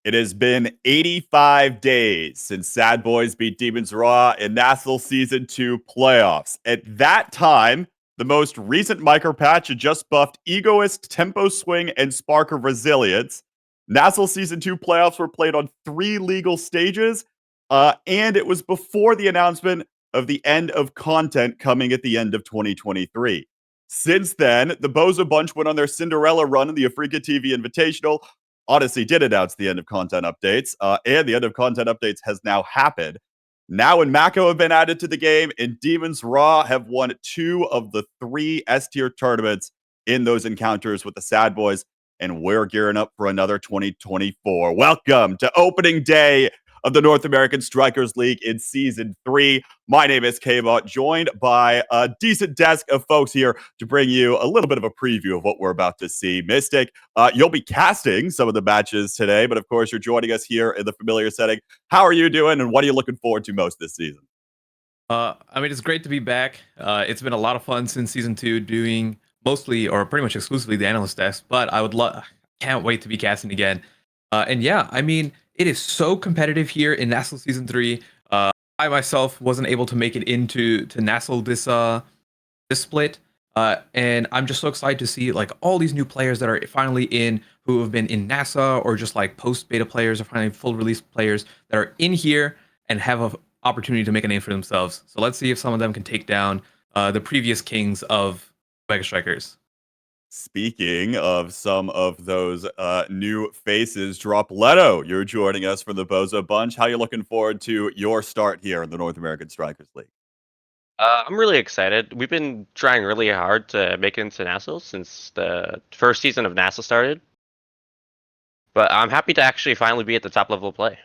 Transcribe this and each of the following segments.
It has been 85 days since Sad Boys beat Demons Raw in National Season 2 playoffs. At that time, the most recent micro patch had just buffed Egoist, Tempo Swing, and Spark of Resilience. National Season 2 playoffs were played on 3 legal stages, and it was before the announcement of the end of content coming at the end of 2023. Since then, the Bozo Bunch went on their Cinderella run in the Africa TV Invitational. Odyssey did announce the end of content updates, and the end of content updates has now happened. Now and Mako have been added to the game, and Demons Raw have won 2 of the 3 S tier tournaments in those encounters with the Sad Boys, and we're gearing up for another 2024. Welcome to opening day of the North American Strikers League in Season 3. My name is K-Bot, joined by a decent desk of folks here to bring you a little bit of a preview of what we're about to see. Mystic, you'll be casting some of the matches today, but of course, you're joining us here in the familiar setting. How are you doing, and what are you looking forward to most this season? It's great to be back. It's been a lot of fun since season 2, doing mostly or pretty much exclusively the analyst desk. But can't wait to be casting again. It is so competitive here in Nassel season 3. I myself wasn't able to make it into Nassel this split, and I'm just so excited to see like all these new players that are finally in, who have been in NASA or just like post beta players or finally full release players that are in here and have a opportunity to make a name for themselves. So let's see if some of them can take down the previous kings of Mega Strikers. Speaking of some of those new faces, Drop Leto, you're joining us from the Bozo Bunch. How are you looking forward to your start here in the North American Strikers League? I'm really excited. We've been trying really hard to make it into NASA since the first season of NASA started. But I'm happy to actually finally be at the top level of play.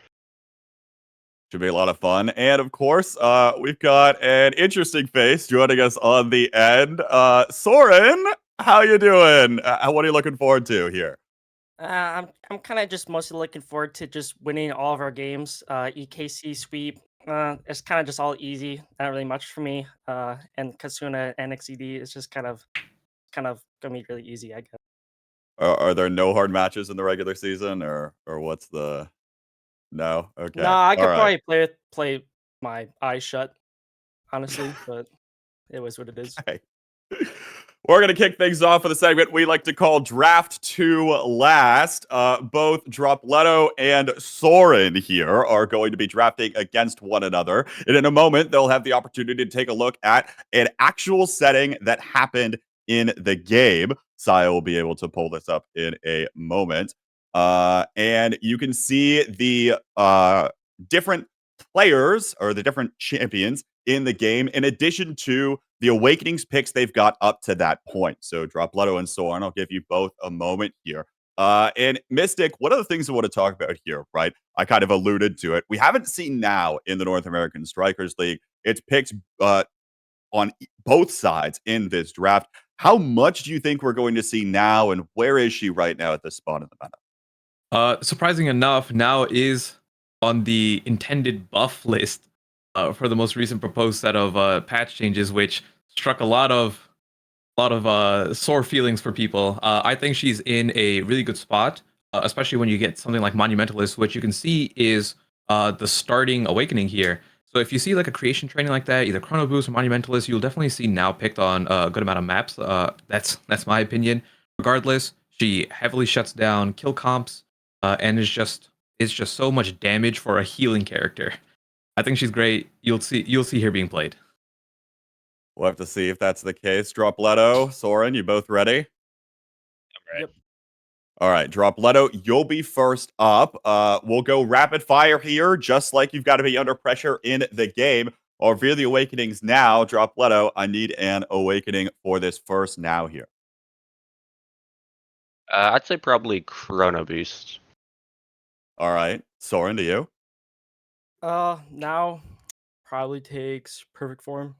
Should be a lot of fun. And of course, we've got an interesting face joining us on the end. Soren, how you doing? What are you looking forward to here? I'm kind of just mostly looking forward to just winning all of our games. EKC sweep. It's kind of just all easy. Not really much for me. And Kasuna and XED is just kind of gonna be really easy, I guess. Are there no hard matches in the regular season, or what's the no? No, Okay, I all could right. probably play my eyes shut, honestly, but it was what it is. Okay. We're going to kick things off with a segment we like to call Draft to Last. Both Drop Leto and Soren here are going to be drafting against one another. And in a moment, they'll have the opportunity to take a look at an actual setting that happened in the game. Saya will be able to pull this up in a moment. And you can see the different players or the different champions in the game, in addition to the Awakenings picks they've got up to that point. So Drop Leto and Soren, I'll give you both a moment here. And Mystic, one of the things I want to talk about here, right? I kind of alluded to it. We haven't seen now in the North American Strikers League. It's picks on both sides in this draft. How much do you think we're going to see now, and where is she right now at this spot in the meta? Surprising enough, now is on the intended buff list for the most recent proposed set of patch changes, which struck a lot of sore feelings for people. I think she's in a really good spot, especially when you get something like Monumentalist, which you can see is the starting awakening here. So if you see like a creation training like that, either Chrono Boost or Monumentalist, you'll definitely see now picked on a good amount of maps. That's my opinion. Regardless, she heavily shuts down kill comps, and is just so much damage for a healing character. I think she's great. You'll see her being played. We'll have to see if that's the case. Drop Leto, Soren, you both ready? Right. Yep. All right, Drop Leto, you'll be first up. We'll go rapid fire here, just like you've got to be under pressure in the game. Or via the awakenings now. Drop Leto, I need an awakening for this first now here. I'd say probably Chrono Boost. All right, Soren, to you. Now probably takes perfect form,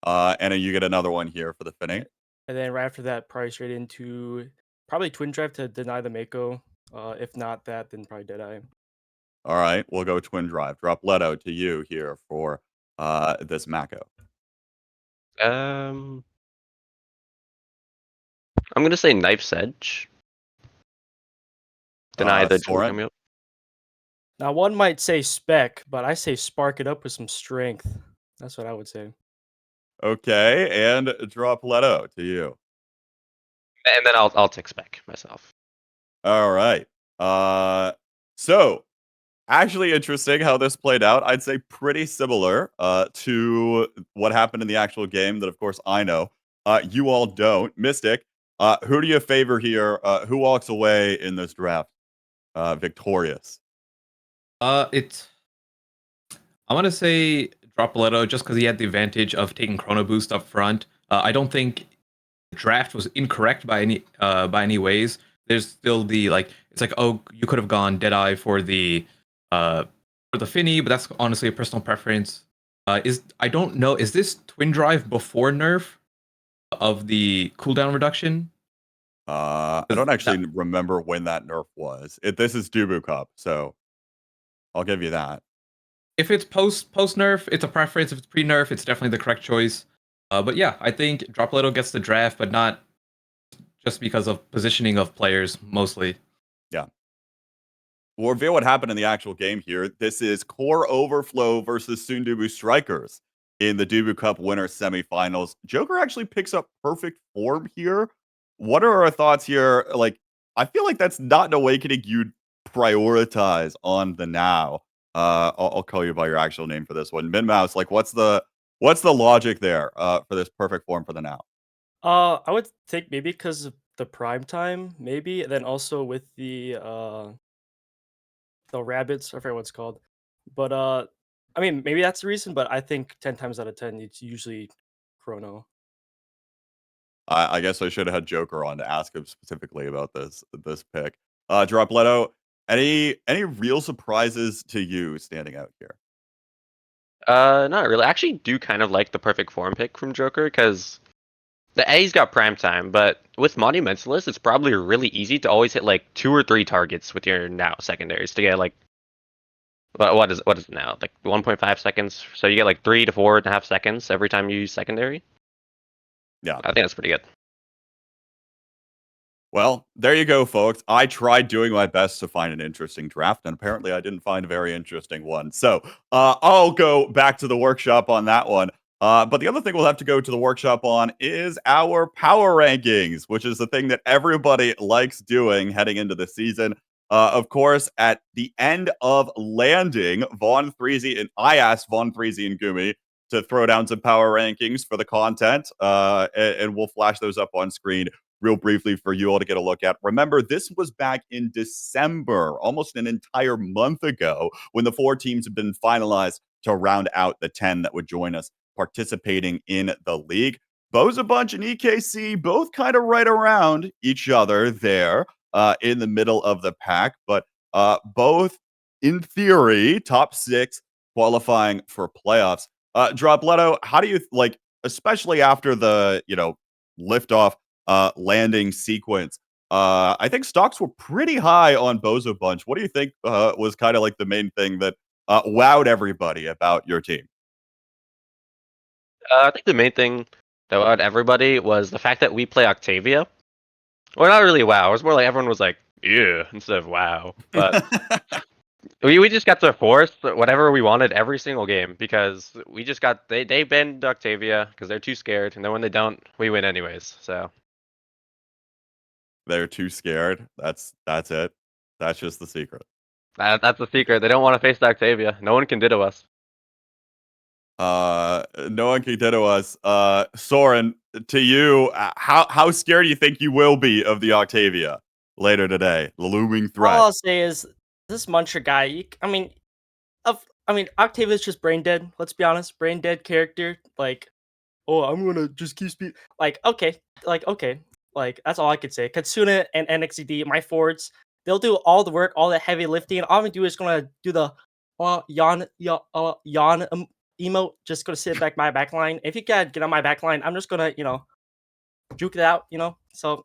And you get another one here for the Finning. and then right after that, probably straight into probably Twin Drive to deny the Mako. If not that, then probably Deadeye. All right, we'll go Twin Drive. Drop Leto to you here for this Mako. Um, I'm gonna say Knife's Edge. Deny the Soren? coming up. Now, one might say spec, but I say spark it up with some strength. That's what I would say. Okay, and Dropletto to you. And then I'll take spec myself. All right. So actually interesting how this played out. I'd say pretty similar to what happened in the actual game that, of course, I know. You all don't. Mystic, who do you favor here? Who walks away in this draft victorious? It's I want to say Dropletto just because he had the advantage of taking Chrono Boost up front. I don't think the draft was incorrect by any ways. There's still the it's like, oh, you could have gone Deadeye for the Finny, but that's honestly a personal preference. I don't know, is this Twin Drive before nerf of the cooldown reduction? I don't actually remember when that nerf was. This is Dubu Cup, so I'll give you that. If it's post nerf, it's a preference. If it's pre nerf, it's definitely the correct choice. But yeah, I think Dropletto gets the draft, but not just because of positioning of players mostly. Yeah. We'll reveal what happened in the actual game here. This is Core Overflow versus Sundubu Strikers in the Dubu Cup winner semifinals. Joker actually picks up perfect form here. What are our thoughts here? Like, I feel like that's not an awakening you'd prioritize on the now. I'll call you by your actual name for this one. Min Mouse, like what's the logic there for this perfect form for the now? I would think maybe because of the prime time, maybe, and then also with the rabbits, I forget what it's called. But I mean, maybe that's the reason. But I think 10 times out of 10, it's usually Chrono. I guess I should have had Joker on to ask him specifically about this pick. Dropletto, any real surprises to you standing out here? Not really. I actually do kind of like the perfect form pick from Joker because the A's got prime time, but with Monumentalist, it's probably really easy to always hit like 2 or 3 targets with your now secondaries to get like what is it now? Like 1.5 seconds. So you get like 3 to 4.5 seconds every time you use secondary. Yeah. I think that's pretty good. Well, there you go, folks. I tried doing my best to find an interesting draft, and apparently I didn't find a very interesting one. So I'll go back to the workshop on that one. But the other thing we'll have to go to the workshop on is our power rankings, which is the thing that everybody likes doing heading into the season. Of course, at the end of landing, Von Freezy and I asked Von Freezy and Gumi to throw down some power rankings for the content, and we'll flash those up on screen real briefly for you all to get a look at. Remember, this was back in December, almost an entire month ago, when the 4 teams have been finalized to round out the 10 that would join us participating in the league. Boza Bunch and EKC both kind of right around each other there in the middle of the pack, but both in theory top 6 qualifying for playoffs. Dropletto, how do you like, especially after the liftoff landing sequence? I think stocks were pretty high on Bozo Bunch. What do you think was kind of like the main thing that wowed everybody about your team? I think the main thing that wowed everybody was the fact that we play Octavia. Well, not really wow. It was more like everyone was like, yeah, instead of wow. But we just got to force whatever we wanted every single game because we just got they banned Octavia because they're too scared, and then when they don't, we win anyways. So They're too scared. That's it. That's just the secret. that's the secret. They don't want to face the Octavia. No one can ditto us. No one can ditto us. Soren, to you, how scared do you think you will be of the Octavia later today? The looming threat. All I'll say is this Muncher guy. I mean, Octavia's just brain dead. Let's be honest, brain dead character. Like, oh, I'm gonna just keep speed. Like, okay, like that's all I could say. Katsuna and NXED, my forwards, they'll do all the work, all the heavy lifting. All I'm gonna do is gonna do the yawn emote. Just gonna sit back my back line. If you can't get on my back line, I'm just gonna juke it out. So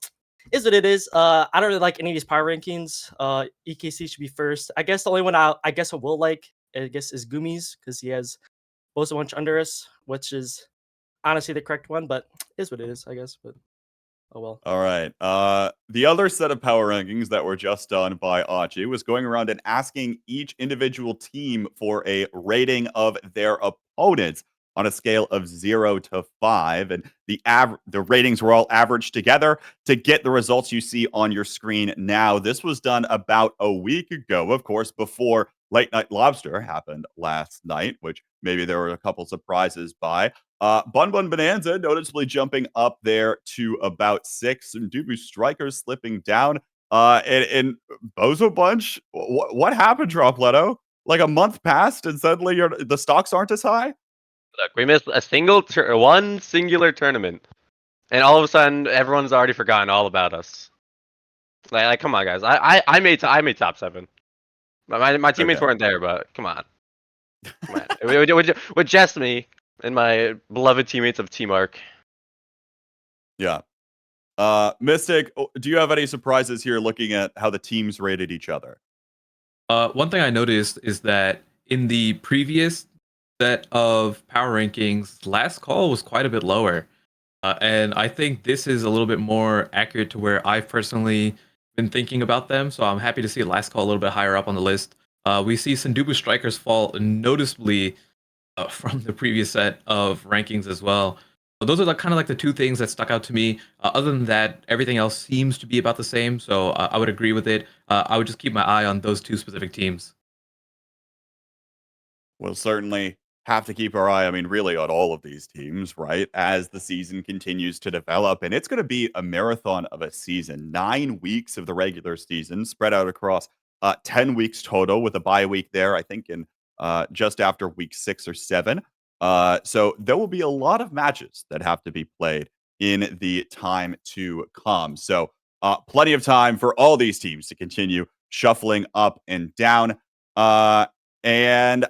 is what it is. I don't really like any of these power rankings. EKC should be first. I guess the only one I guess I will like is Gumi's because he has both a bunch under us, which is honestly the correct one, but is what it is, I guess. But Oh well. All right. The other set of power rankings that were just done by Achi was going around and asking each individual team for a rating of their opponents on a scale of 0 to 5, and the ratings were all averaged together to get the results you see on your screen now. This was done about a week ago, of course, before Late Night Lobster happened last night, which maybe there were a couple surprises by. Bun Bun Bonanza noticeably jumping up there to about 6, and Dubu Strikers slipping down. And Bozo Bunch, what happened, Dropletto? Like a month passed, and suddenly the stocks aren't as high. Look, we missed one singular tournament, and all of a sudden, everyone's already forgotten all about us. Like come on, guys. I made top 7. My teammates Okay. weren't there, but come on. With just me and my beloved teammates of Team Arc. Yeah. Mystic, do you have any surprises here looking at how the teams rated each other? One thing I noticed is that in the previous set of power rankings, last call was quite a bit lower. And I think this is a little bit more accurate to where I've personally been thinking about them. So I'm happy to see last call a little bit higher up on the list. We see Sendubu Strikers fall noticeably from the previous set of rankings as well. So those are kind of like the two things that stuck out to me. Other than that, everything else seems to be about the same. So I would agree with it. I would just keep my eye on those two specific teams. We'll certainly have to keep our eye, I mean, really on all of these teams, right? As the season continues to develop. And it's going to be a marathon of a season. 9 weeks of the regular season spread out across 10 weeks total, with a bye week there, I think, in just after week 6 or 7. So there will be a lot of matches that have to be played in the time to come. So plenty of time for all these teams to continue shuffling up and down. And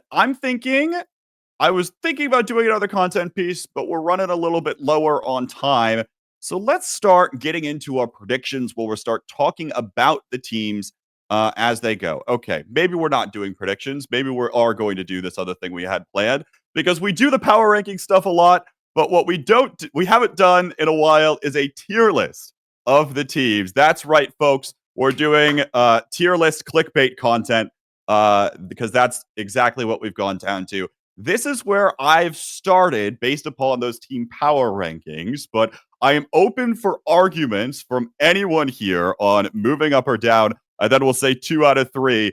I was thinking about doing another content piece, but we're running a little bit lower on time. So let's start getting into our predictions where we'll start talking about the teams as they go. Okay, maybe we're not doing predictions. Maybe we are going to do this other thing we had planned, because we do the power ranking stuff a lot. But what we haven't done in a while is a tier list of the teams. That's right, folks. We're doing tier list clickbait content because that's exactly what we've gone down to. This is where I've started based upon those team power rankings, but I am open for arguments from anyone here on moving up or down. And then we'll say 2 out of 3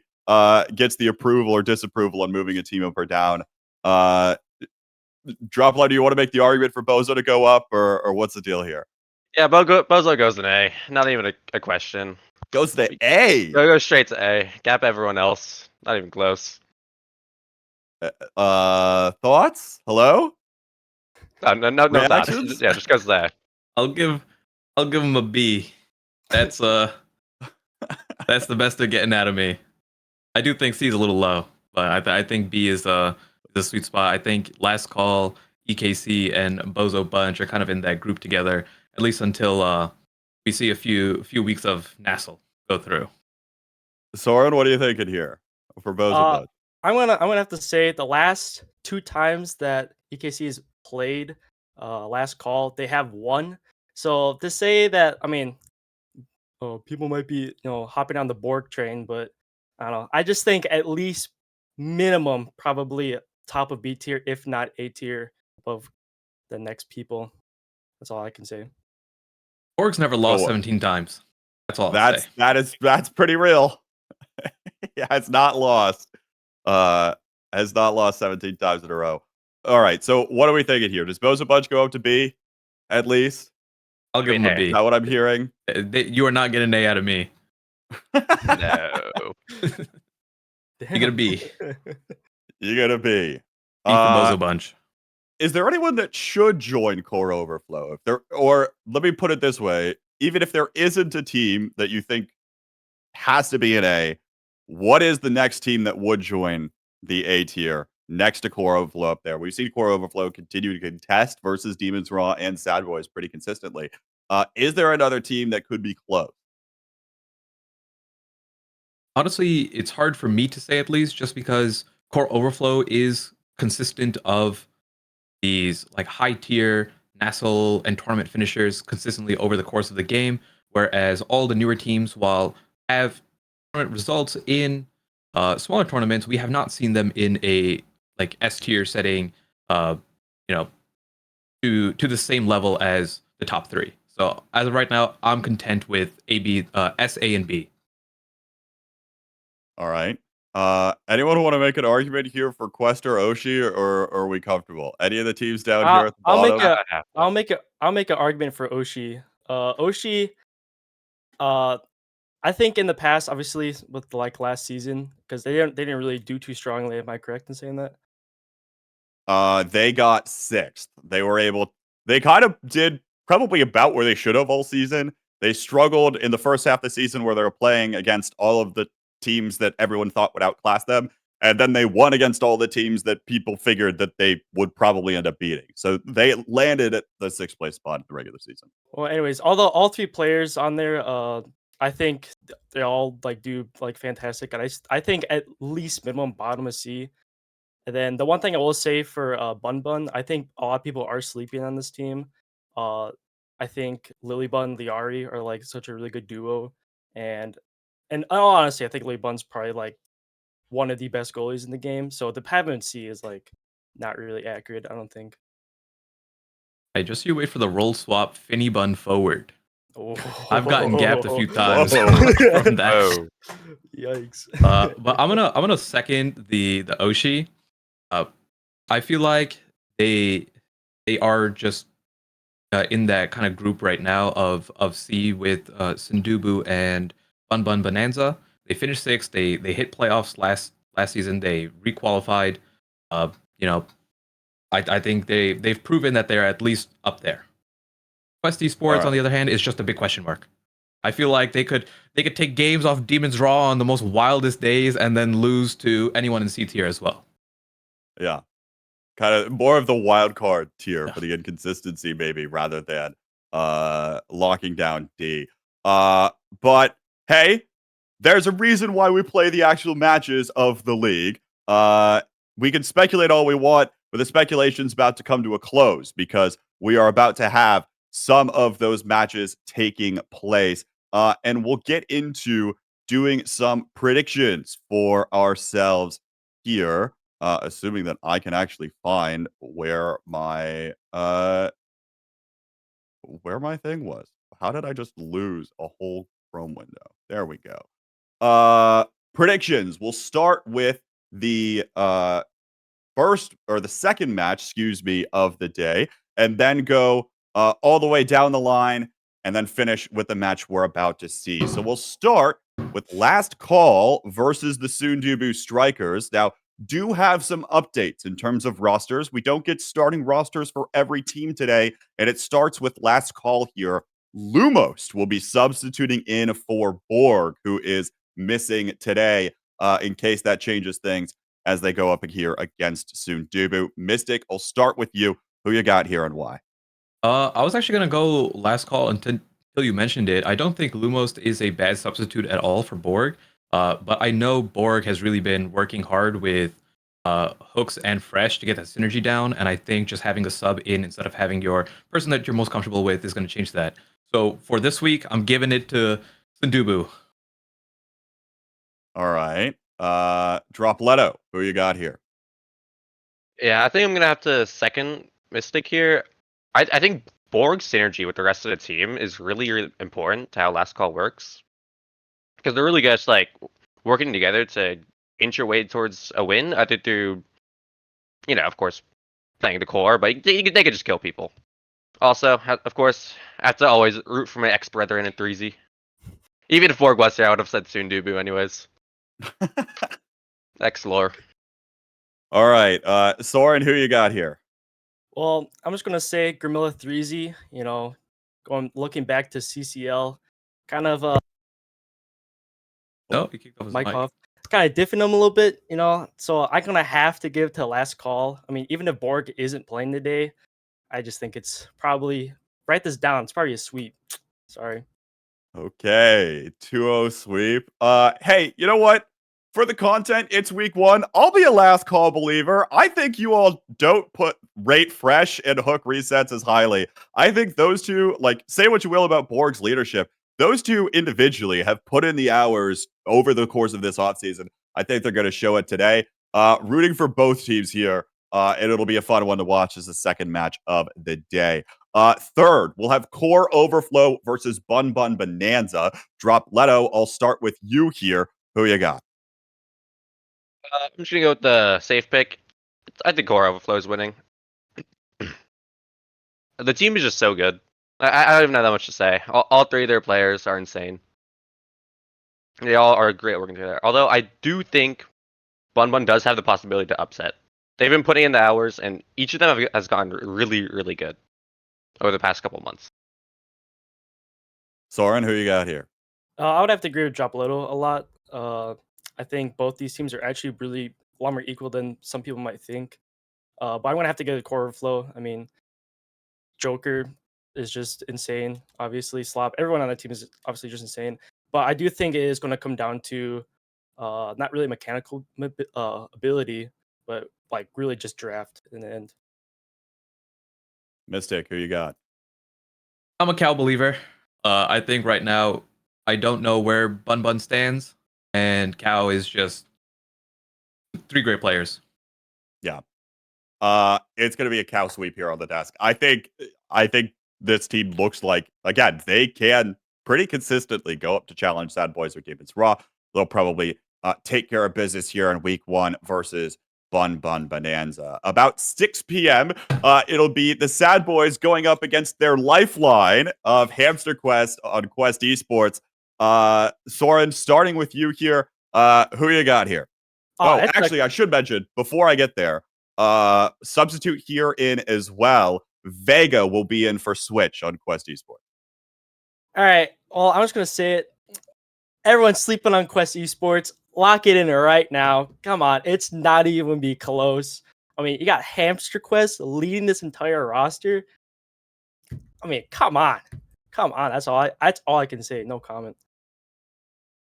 gets the approval or disapproval on moving a team up or down. Dropline, do you want to make the argument for Bozo to go up, or what's the deal here? Yeah, Bozo goes an A. Not even a question. Goes to the A. Go straight to A. Gap everyone else. Not even close. Thoughts? Hello? No thoughts. Reactions? Yeah, just goes there. I'll give him a B. That's the best they're getting out of me. I do think C is a little low, but I think B is the sweet spot. I think Last Call, EKC, and Bozo Bunch are kind of in that group together, at least until we see a few weeks of Nassel go through. Soren, what are you thinking here for Bozo Bunch? I'm gonna have to say the last 2 times that EKC has played Last Call, they have won. So to say that, I mean, people might be hopping on the Borg train, but I don't know. I just think at least minimum probably top of B tier, if not A tier, above the next people. That's all I can say. Org's never lost Oh, 17 times. That's all I'll say. That's pretty real. Yeah, it's not lost. Has not lost 17 times in a row. All right, so what are we thinking here? Does Bozo Bunch go up to B at least? I'll give him a A. B. Is that what I'm hearing? You are not getting an A out of me. No. You get a B. You got a B. B for Bozo Bunch. Is there anyone that should join Core Overflow? Or let me put it this way: even if there isn't a team that you think has to be an A, what is the next team that would join the A tier next to Core Overflow up there? We've seen Core Overflow continue to contest versus Demons Raw and Sad Boys pretty consistently. Is there another team that could be close? Honestly, it's hard for me to say, at least, just because Core Overflow is consistent of these like high tier Nassel and tournament finishers consistently over the course of the game, whereas all the newer teams, while have tournament results in smaller tournaments, we have not seen them in a like S tier setting, uh, you know, to the same level as the top three. So as of right now, I'm content with S, A, and B. All right. Anyone want to make an argument here for Quest or Oshi, or are we comfortable? Any of the teams down here at the I'll make bottom? a I have to. I'll make an argument for Oshi. Oshi, I think in the past, obviously with like last season, because they didn't really do too strongly. Am I correct in saying that? They got sixth. They kind of did probably about where they should have all season. They struggled in the first half of the season where they were playing against all of the teams that everyone thought would outclass them. And then they won against all the teams that people figured that they would probably end up beating. So they landed at the sixth place spot in the regular season. Well, anyways, although all three players on there, I think they all like do like fantastic, and I think at least minimum bottom of C. And then the one thing I will say for Bun Bun, I think a lot of people are sleeping on this team. Uh, I think Lily Bun and Liari are like such a really good duo, and in all honesty, I think Lily Bun's probably like one of the best goalies in the game. So the Pavement C is like not really accurate, I don't think. Hey, just you wait for the roll swap Finny Bun forward. Oh, I've gotten gapped a few times Whoa. from that. Oh, Yikes! But I'm gonna second the Oshi. I feel like they are just in that kind of group right now of C with Sundubu and Bun Bun Bonanza. They finished sixth. They hit playoffs last season. They requalified. Uh, you know, I think they've proven that they're at least up there. Quest Esports, on the other hand, is just a big question mark. I feel like they could take games off Demon's Raw on the most wildest days and then lose to anyone in C tier as well. Yeah. Kind of more of the wild card tier for the inconsistency, maybe, rather than locking down D. But hey, there's a reason why we play the actual matches of the league. We can speculate all we want, but the speculation's about to come to a close because we are about to have some of those matches taking place. And we'll get into doing some predictions for ourselves here, assuming that I can actually find where my thing was. How did I just lose a whole Chrome window? There we go. Predictions. We'll start with the second match, excuse me, of the day, and then go all the way down the line, and then finish with the match we're about to see. So we'll start with Last Call versus the Sundubu Strikers. Now, do have some updates in terms of rosters. We don't get starting rosters for every team today, and it starts with Last Call here. Lumos will be substituting in for Borg, who is missing today, in case that changes things as they go up here against Sundubu. Mystic, I'll start with you. Who you got here and why? I was actually gonna go Last Call until you mentioned it. I don't think Lumos is a bad substitute at all for Borg. But I know Borg has really been working hard with Hooks and Fresh to get that synergy down, and I think just having a sub in instead of having your person that you're most comfortable with is going to change that. So for this week, I'm giving it to Sundubu. All right. Drop Leto. Who you got here? yeah. I think I'm gonna have to second Mystic here. I think Borg's synergy with the rest of the team is really, really important to how Last Call works, because they're really just like working together to inch your way towards a win. Either through, of course, playing the core, but they could just kill people. Also, of course, I have to always root for my ex-brethren in 3Z. Even if Borg was there, I would have said Sundubu anyways. Ex-lore. All right. Soren, who you got here? Well, I'm just gonna say Grimilla 3Z. Looking back to CCL, kind of Oh, he kicked off his mic mic. off, kind of diffing him a little bit. So I'm gonna have to give to Last Call. I mean, even if Borg isn't playing today, I just think it's probably write this down. It's probably a sweep. Sorry. Okay. 2-0 sweep. Hey, you know what? for the content, it's week 1. I'll be a last call believer. I think you all don't rate Fresh and Hook resets as highly. I think those two, like, say what you will about Borg's leadership, those two individually have put in the hours over the course of this offseason. I think they're going to show it today. Rooting for both teams here, and it'll be a fun one to watch as the second match of the day. Third, we'll have Core Overflow versus Bun Bun Bonanza. Drop Leto. I'll start with you here. Who you got? I'm just gonna go with the safe pick. I think Core Overflow is winning. The team is just so good. I don't even know that much to say. All three of their players are insane. They all are great working together. Although I do think Bun Bun does have the possibility to upset. They've been putting in the hours, and each of them has gone really, really good over the past couple months. Soren, who you got here? I would have to agree with Drop Little a lot. I think both these teams are actually really a lot more equal than some people might think. But I'm gonna have to get a Core Overflow. I mean, Joker is just insane. Obviously, Slop. Everyone on that team is obviously just insane. But I do think it is going to come down to not really mechanical ability, but like really just draft in the end. Mystic, who you got? I'm a Cal believer. I think right now I don't know where Bun Bun stands, and Cal is just 3 great players. Yeah. It's gonna be a cow sweep here on the desk. I think this team looks like, again, they can pretty consistently go up to challenge Sad Boys or Demons Raw. They'll probably take care of business here in week 1 versus Bun Bun Bonanza. About 6 p.m., it'll be the Sad Boys going up against their lifeline of Hamster Quest on Quest Esports. Soren, starting with you here, who you got here? Actually, I should mention before I get there, substitute here in as well. Vega will be in for Switch on Quest Esports. All right. Well, I'm just gonna say it. Everyone's sleeping on Quest Esports. Lock it in right now. Come on, it's not even be close. I mean, you got Hamster Quest leading this entire roster. I mean, come on. That's all I can say. No comment.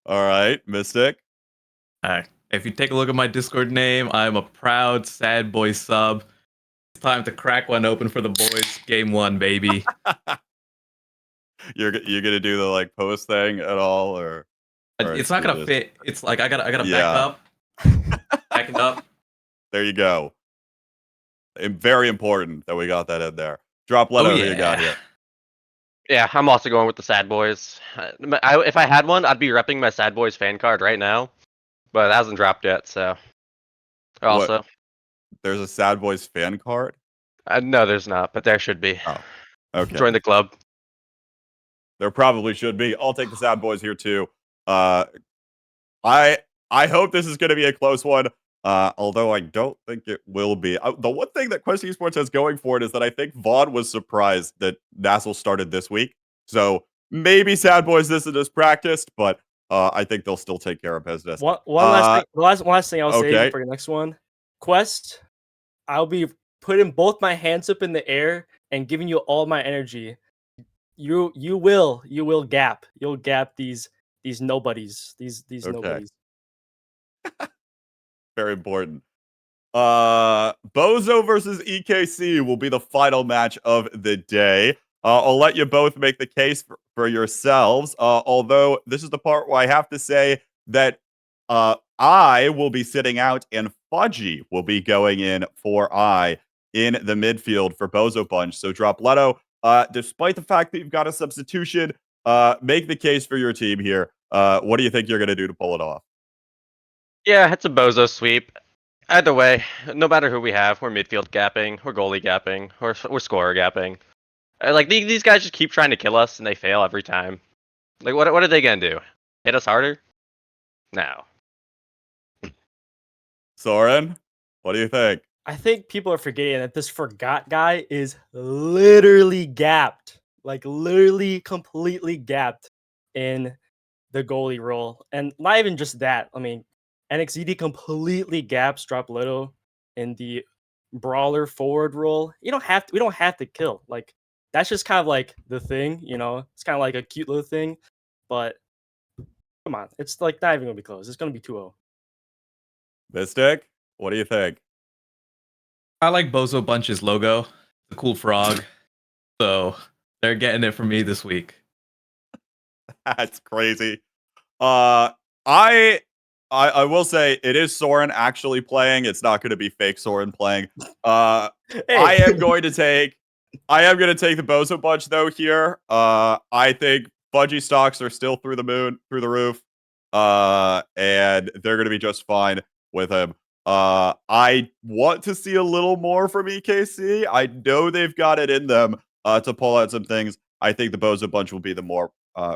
All right, Mystic. All right. If you take a look at my Discord name, I'm a proud Sad Boy sub. It's time to crack one open for the boys. Game 1, baby. You're gonna do the like post thing at all, or It's not gonna fit. It's like I gotta Yeah. back it up. There you go. Very important that we got that in there. Drop Leto, who you got here? Yeah, I'm also going with the Sad Boys. If I had one, I'd be repping my Sad Boys fan card right now, but it hasn't dropped yet. So, also, there's a Sad Boys fan card. No, there's not, but there should be. Oh, okay. Join the club. There probably should be. I'll take the Sad Boys here too. I hope this is going to be a close one. Although I don't think it will be. The one thing that Quest Esports has going for it is that I think Vaughn was surprised that Nassel started this week. So maybe Sad Boys this is practiced, but I think they'll still take care of business. One last thing I'll say for the next one. Quest, I'll be putting both my hands up in the air and giving you all my energy. You will gap. You'll gap these nobodies. These nobodies. Very important. Bozo versus EKC will be the final match of the day. I'll let you both make the case for yourselves. Although this is the part where I have to say that I will be sitting out and Fudgy will be going in for I in the midfield for Bozo Punch. So Drop Leto, despite the fact that you've got a substitution, make the case for your team here. What do you think you're going to do to pull it off? Yeah, it's a Bozo sweep. Either way, no matter who we have, we're midfield gapping, we're goalie gapping, we're scorer gapping. Like these guys just keep trying to kill us and they fail every time. Like what are they gonna do? Hit us harder? No. Soren, what do you think? I think people are forgetting that this Forgot guy is literally gapped. Like literally completely gapped in the goalie role. And not even just that. I mean, NXED completely gaps Drop Little in the brawler forward role. We don't have to kill. Like that's just kind of like the thing, you know. It's kind of like a cute little thing, but come on, it's like not even gonna be close. It's gonna be 2-0. Mystic, what do you think? I like Bozo Bunch's logo. It's a cool frog. So they're getting it from me this week. That's crazy. Uh, I, I will say it is Soren actually playing. It's not going to be fake Soren playing. I Hey. am going to take the Bozo Bunch though here. I think Fudgy stocks are still through the roof. And they're going to be just fine with him. I want to see a little more from EKC. I know they've got it in them to pull out some things. I think the Bozo Bunch will be the more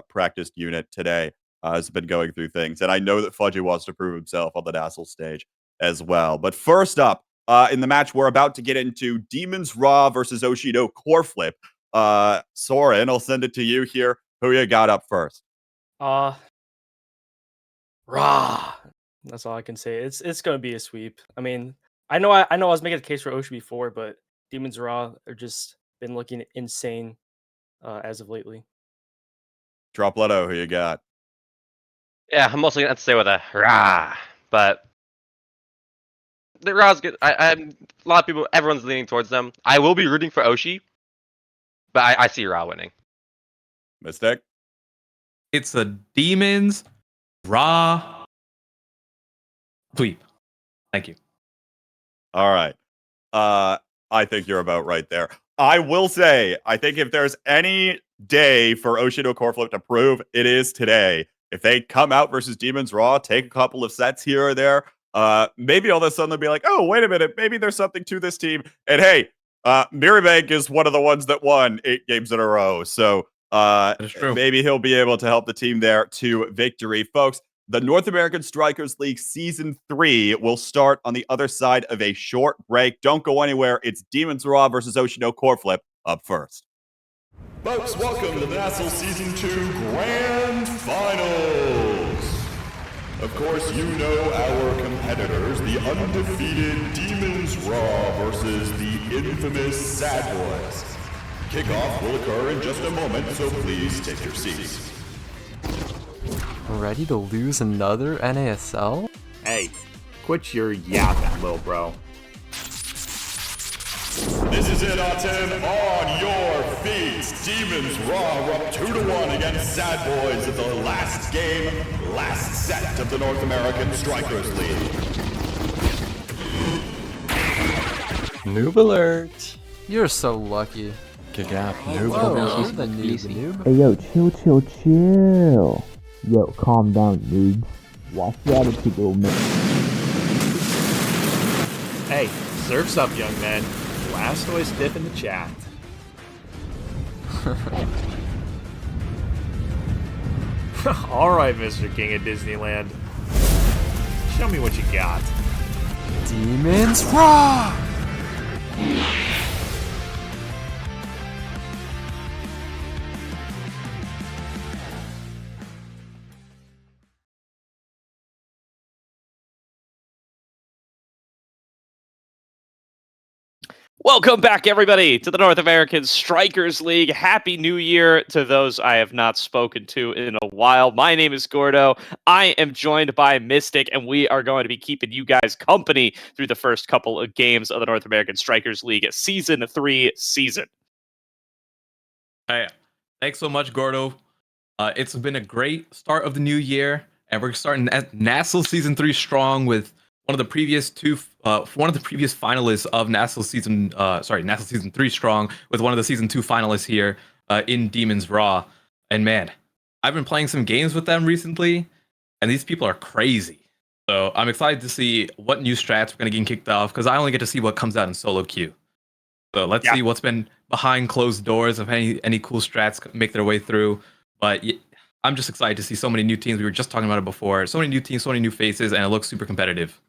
practiced unit today. Has been going through things, and I know that Fudgy wants to prove himself on the Nassel stage as well. But first up, in the match we're about to get into, Demons Raw versus Oshido Core Flip. Soren, I'll send it to you here. Who you got up first? Rah. That's all I can say. It's gonna be a sweep. I mean, I know I was making a case for Oshi before, but Demons Raw are just been looking insane as of lately. Drop Leto, who you got? Yeah, I'm mostly gonna stay with a rah, but the Raw's good. I'm a lot of people, everyone's leaning towards them. I will be rooting for Oshi, but I see Raw winning. Mystic? It's a Demons Raw sweep. Thank you. All right. I think you're about right there. I will say, I think if there's any day for Oshido Core Flip to prove, it is today. If they come out versus Demons Raw, take a couple of sets here or there, maybe all of a sudden they'll be like, oh, wait a minute, maybe there's something to this team. And hey, Mirabeg is one of the ones that won 8 games in a row. So That is true. maybe he'll be able to help the team there to victory. Folks, the North American Strikers League Season 3 will start on the other side of a short break. Don't go anywhere. It's Demons Raw versus Oshido Core Flip up first. Folks, welcome to the Nassel Season 2 Grand Finals. Of course, you know our competitors, the undefeated Demons Raw versus the infamous Sad Boys. Kickoff will occur in just a moment, so please take your seats. Ready to lose another NASL? Hey, quit your yapping, little bro. This is it, Autumn. On your feet. Demons Raw were up 2-1 against Sad Boys in the last game, last set of the North American Strikers League. Noob alert! You're so lucky. Kick out. Noob, Noob. the noob. Hey yo, chill. Yo, calm down, noobs. Watch your attitude, little man. Hey, surf's up, young man. Blastoise dip in the chat. Alright, Mr. King of Disneyland. Show me what you got. Demons Raw! Welcome back, everybody, to the North American Strikers League. Happy New Year to those I have not spoken to in a while. My name is Gordo. I am joined by Mystic, and we are going to be keeping you guys company through the first couple of games of the North American Strikers League Season 3 season. Hey, thanks so much, Gordo. It's been a great start of the new year, and we're starting Nassel Season 3 strong with one of the previous finalists of Nassel Season 3 strong with one of the Season 2 finalists here in Demons Raw. And man, I've been playing some games with them recently, and these people are crazy. So I'm excited to see what new strats we're going to get kicked off, because I only get to see what comes out in solo queue. So let's see what's been behind closed doors, if any cool strats make their way through. But I'm just excited to see so many new teams. We were just talking about it before. So many new teams, so many new faces, and it looks super competitive.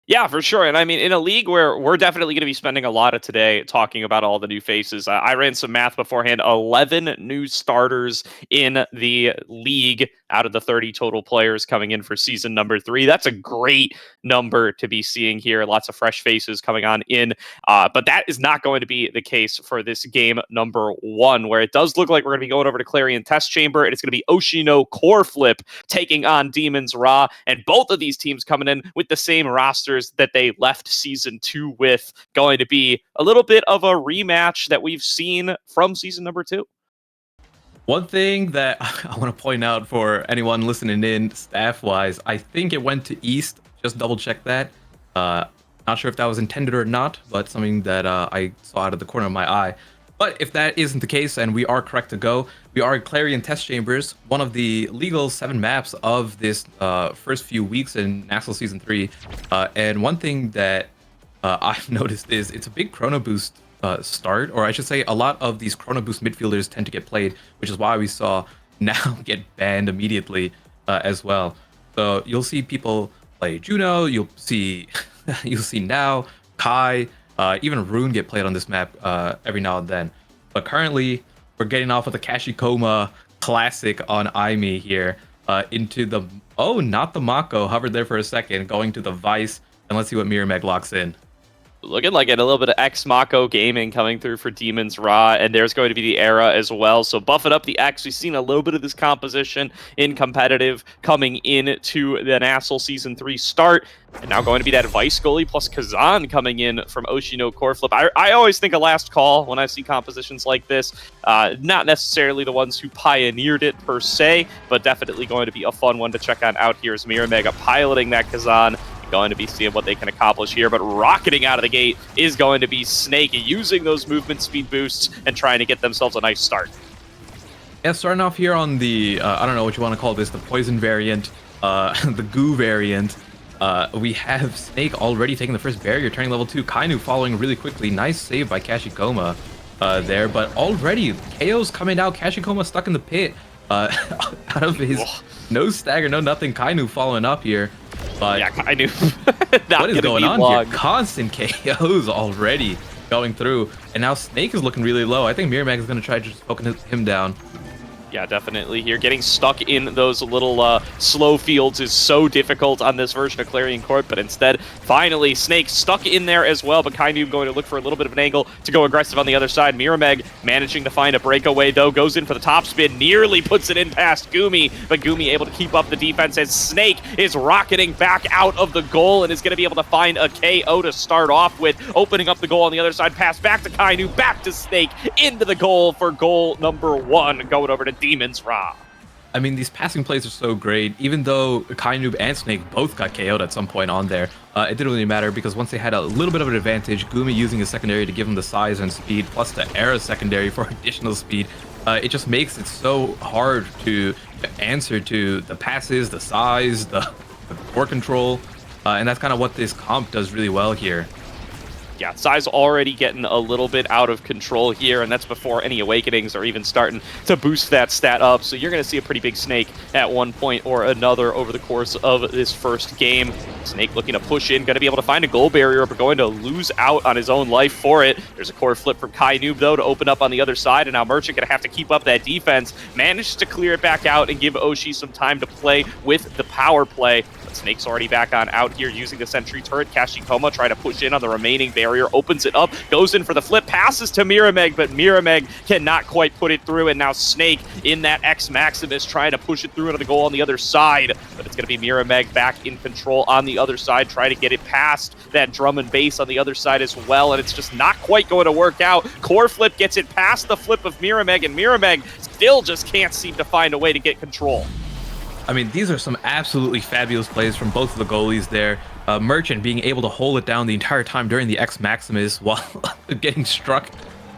Yeah, for sure. And I mean, in a league where we're definitely going to be spending a lot of today talking about all the new faces, I ran some math beforehand. 11 new starters in the league out of the 30 total players coming in for season number 3. That's a great number to be seeing here. Lots of fresh faces coming on in. But that is not going to be the case for this game number 1, where it does look like we're going to be going over to Clarion Test Chamber, and it's going to be Oshino Core Flip taking on Demons Raw. And both of these teams coming in with the same rosters that they left season 2 with, going to be a little bit of a rematch that we've seen from season number 2. One thing that I want to point out for anyone listening in, staff-wise, I think it went to East. Just double-check that. Not sure if that was intended or not, but something that I saw out of the corner of my eye. But if that isn't the case, and we are correct to go, we are at Clarion Test Chambers, one of the legal 7 maps of this first few weeks in National Season 3. And one thing that I've noticed is it's a big Chrono Boost start, or I should say a lot of these Chrono Boost midfielders tend to get played, which is why we saw Now get banned immediately as well. So you'll see people play Juno, you'll see Now, Kai, even Rune get played on this map every now and then. But currently, we're getting off with a Kashikoma classic on Aimi here into the... Oh, not the Mako. Hovered there for a second, going to the Vice. And let's see what Mirror locks in. Looking like a little bit of X-Mako gaming coming through for Demons Raw, and there's going to be the Era as well. So buffing up the X, we've seen a little bit of this composition in competitive coming into the Nassel Season 3 start. And now going to be that Vice goalie plus Kazan coming in from Oshino Core Flip. I always think a last call when I see compositions like this. Not necessarily the ones who pioneered it per se, but definitely going to be a fun one to check on out here as Mirror piloting that Kazan. Going to be seeing what they can accomplish here, but rocketing out of the gate is going to be Snake, using those movement speed boosts and trying to get themselves a nice start. Yeah, starting off here on the, I don't know what you want to call this, the poison variant, the goo variant. We have Snake already taking the first barrier, turning level 2. Kainu following really quickly. Nice save by Kashikoma there, but already KO's coming out. Kashikoma stuck in the pit out of his no stagger, no nothing. Kainu following up here. But yeah, Kainu. What is going on here? Constant KOs already going through, and now Snake is looking really low. I think Mirror is going to try just poking him down. Yeah, definitely here. Getting stuck in those little slow fields is so difficult on this version of Clarion Court, but instead, finally, Snake stuck in there as well, but Kainu going to look for a little bit of an angle to go aggressive on the other side. Mirror managing to find a breakaway, though, goes in for the top spin, nearly puts it in past Gumi, but Gumi able to keep up the defense as Snake is rocketing back out of the goal and is going to be able to find a KO to start off with, opening up the goal on the other side, pass back to Kainu, back to Snake, into the goal for goal number 1, going over to Demons Raw. I mean, these passing plays are so great. Even though Kainoob and Snake both got KO'd at some point on there, it didn't really matter because once they had a little bit of an advantage, Gumi using his secondary to give him the size and speed, plus the Era secondary for additional speed, it just makes it so hard to answer to the passes, the size, the core control, and that's kind of what this comp does really well here. Yeah, size already getting a little bit out of control here, and that's before any awakenings are even starting to boost that stat up. So you're going to see a pretty big Snake at one point or another over the course of this first game. Snake looking to push in, going to be able to find a goal barrier, but going to lose out on his own life for it. There's a core flip from Kainoob, though, to open up on the other side, and now Merchant going to have to keep up that defense. Manages to clear it back out and give Oshi some time to play with the power play. But Snake's already back on out here using the sentry turret. Kashikoma trying to push in on the remaining barrier, opens it up, goes in for the flip, passes to Mirror, but Mirror cannot quite put it through, and now Snake in that X Maximus trying to push it through into the goal on the other side. But it's going to be Mirror back in control on the other side, trying to get it past that drum and bass on the other side as well, and it's just not quite going to work out. Core flip gets it past the flip of Mirror, and Mirror still just can't seem to find a way to get control. I mean, these are some absolutely fabulous plays from both of the goalies there. Merchant being able to hold it down the entire time during the X Maximus while getting struck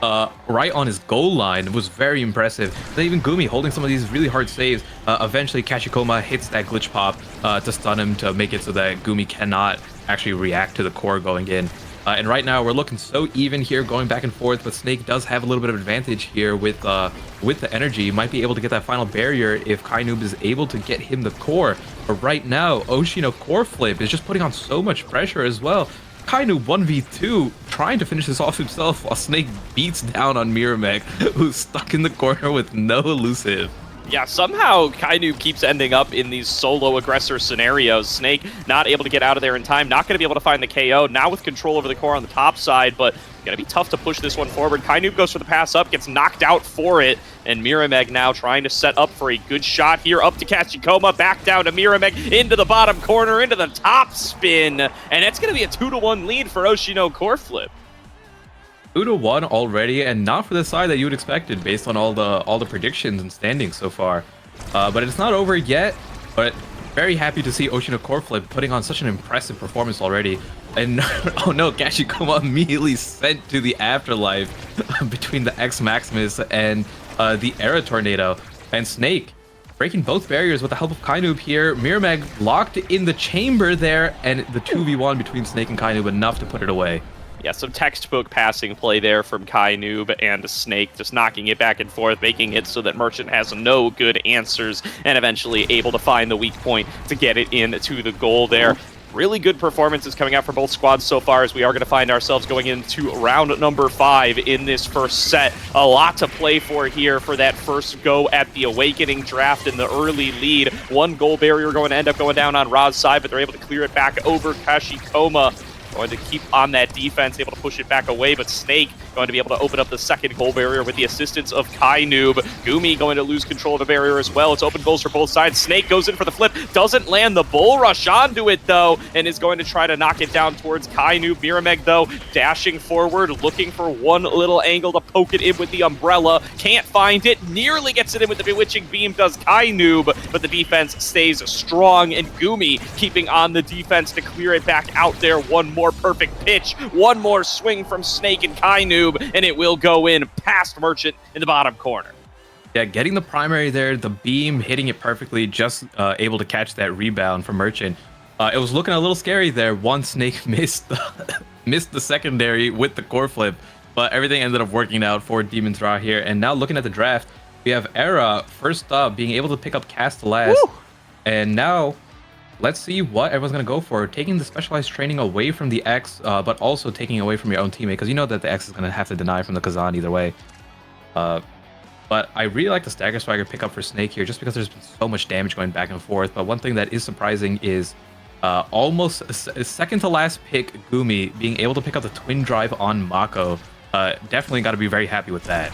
right on his goal line was very impressive. Then even Gumi holding some of these really hard saves. Eventually, Kashikoma hits that glitch pop to stun him to make it so that Gumi cannot actually react to the core going in. And right now we're looking so even here, going back and forth, but Snake does have a little bit of advantage here with the energy. Might be able to get that final barrier if Kainoob is able to get him the core. But right now, Oshino core flip is just putting on so much pressure as well. Kainoob 1v2 trying to finish this off himself while Snake beats down on Miramek, who's stuck in the corner with no elusive. Yeah, somehow Kainoob keeps ending up in these solo aggressor scenarios. Snake not able to get out of there in time, not going to be able to find the KO, now with control over the core on the top side, but going to be tough to push this one forward. Kainoob goes for the pass up, gets knocked out for it, and Miramek now trying to set up for a good shot here, up to Kachikoma, back down to Miramek, into the bottom corner, into the top spin, and it's going to be a 2-1 lead for Oshino core flip. 2-1 already, and not for the side that you would expected based on all the predictions and standings so far. But it's not over yet. But very happy to see Oshino core flip putting on such an impressive performance already. And oh no, Kachikoma immediately sent to the afterlife between the X Maximus and the Era Tornado. And Snake breaking both barriers with the help of Kainoob here. Miramek locked in the chamber there, and the 2v1 between Snake and Kainoob enough to put it away. Yeah, some textbook passing play there from Kainoob and Snake, just knocking it back and forth, making it so that Merchant has no good answers, and eventually able to find the weak point to get it into the goal there. Really good performances coming out from both squads so far, as we are going to find ourselves going into round number 5 in this first set. A lot to play for here for that first go at the Awakening draft in the early lead. One goal barrier going to end up going down on Ra's side, but they're able to clear it back over Kachikoma. Going to keep on that defense, able to push it back away, but Snake going to be able to open up the second goal barrier with the assistance of Kainoob. Gumi going to lose control of the barrier as well. It's open goals for both sides. Snake goes in for the flip, doesn't land the bull rush onto it though, and is going to try to knock it down towards Kainoob. Miramek though, dashing forward, looking for one little angle to poke it in with the umbrella. Can't find it, nearly gets it in with the bewitching beam, does Kainoob, but the defense stays strong, and Gumi keeping on the defense to clear it back out there. One more perfect pitch, one more swing from Snake and Kainoob, and it will go in past Merchant in the bottom corner. Yeah, getting the primary there, the beam hitting it perfectly, just able to catch that rebound from Merchant. It was looking a little scary there once Snake missed the secondary with the core flip, but everything ended up working out for Demon's Raw here. And now looking at the draft, we have Era first up, being able to pick up Cast last. Woo! And now let's see what everyone's going to go for. Taking the specialized training away from the X, but also taking away from your own teammate, because you know that the X is going to have to deny from the Kazan either way. But I really like the Stagger Swagger pickup for Snake here, just because there's been so much damage going back and forth. But one thing that is surprising is almost a second to last pick, Gumi, being able to pick up the Twin Drive on Mako. Definitely got to be very happy with that.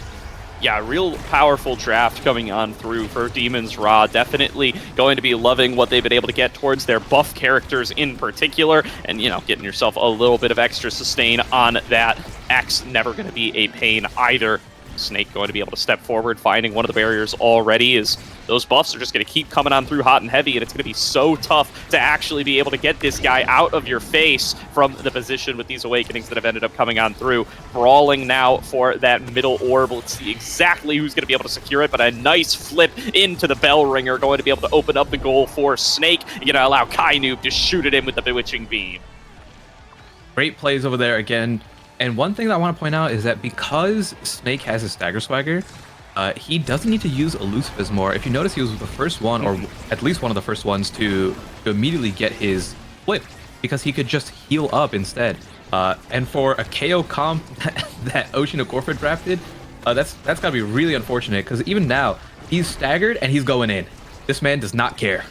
Yeah, real powerful draft coming on through for Demon's Raw. Definitely going to be loving what they've been able to get towards their buff characters in particular. And, you know, getting yourself a little bit of extra sustain on that. X never going to be a pain either. Snake going to be able to step forward, finding one of the barriers already, as those buffs are just going to keep coming on through hot and heavy, and it's going to be so tough to actually be able to get this guy out of your face from the position with these Awakenings that have ended up coming on through. Brawling now for that middle orb. Let's see exactly who's going to be able to secure it, but a nice flip into the bell ringer, going to be able to open up the goal for Snake. You're going to allow Kainoob to shoot it in with the Bewitching Beam. Great plays over there again. And one thing that I want to point out is that because Snake has his Stagger Swagger, he doesn't need to use Elusive more. If you notice, he was the first one, or at least one of the first ones, to immediately get his flip, because he could just heal up instead. And for a KO comp that Oshino Corford drafted, that's got to be really unfortunate, because even now, he's staggered and he's going in. This man does not care.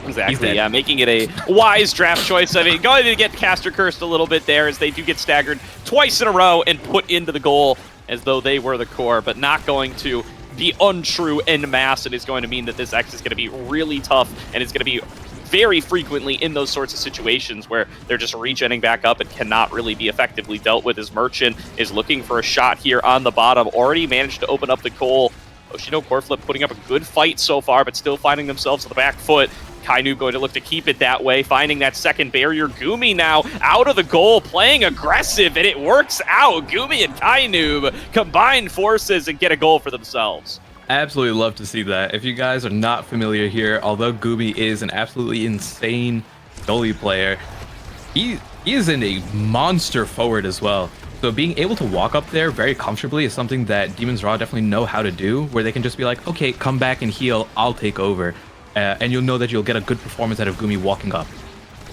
Exactly, yeah, making it a wise draft choice. I mean, going to get Caster Cursed a little bit there, as they do get staggered twice in a row and put into the goal as though they were the core, but not going to be untrue en masse. It is going to mean that this X is going to be really tough, and it's going to be very frequently in those sorts of situations where they're just regenning back up and cannot really be effectively dealt with, as Merchant is looking for a shot here on the bottom. Already managed to open up the goal. Oshino Coreflip putting up a good fight so far, but still finding themselves on the back foot. Kainoob going to look to keep it that way, finding that second barrier. Gumi now out of the goal, playing aggressive, and it works out. Gumi and Kainoob combine forces and get a goal for themselves. Absolutely love to see that. If you guys are not familiar here, although Gumi is an absolutely insane goalie player, he he is in a monster forward as well. So being able to walk up there very comfortably is something that Demon's Raw definitely know how to do, where they can just be like, okay, come back and heal, I'll take over. And you'll know that you'll get a good performance out of Gumi walking up.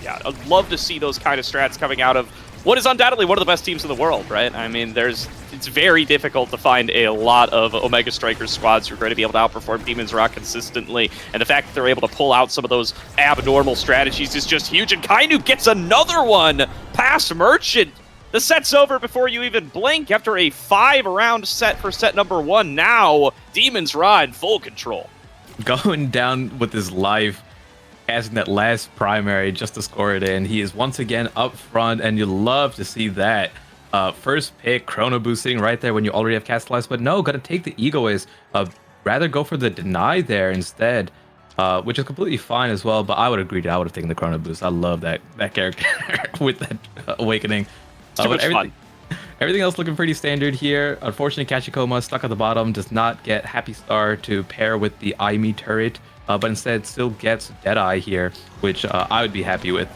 Yeah, I'd love to see those kind of strats coming out of what is undoubtedly one of the best teams in the world, right? I mean, it's very difficult to find a lot of Omega Strikers squads who are going to be able to outperform Demon's Raw consistently, and the fact that they're able to pull out some of those abnormal strategies is just huge, and Kainu gets another one past Merchant. The set's over before you even blink after a 5-round set for set number 1. Now, Demon's Raw in full control. Going down with his life, casting that last primary just to score it in. He is once again up front, and you love to see that. First pick, Chrono Boost sitting right there when you already have Castalized, but no, gotta take the Egoist. Rather go for the Deny there instead, which is completely fine as well, but I would agree I would have taken the Chrono Boost. I love that character with that Awakening. Too much fun. Everything else looking pretty standard here. Unfortunately, Kachikoma stuck at the bottom, does not get Happy Star to pair with the Aimi turret, but instead still gets Deadeye here, which I would be happy with.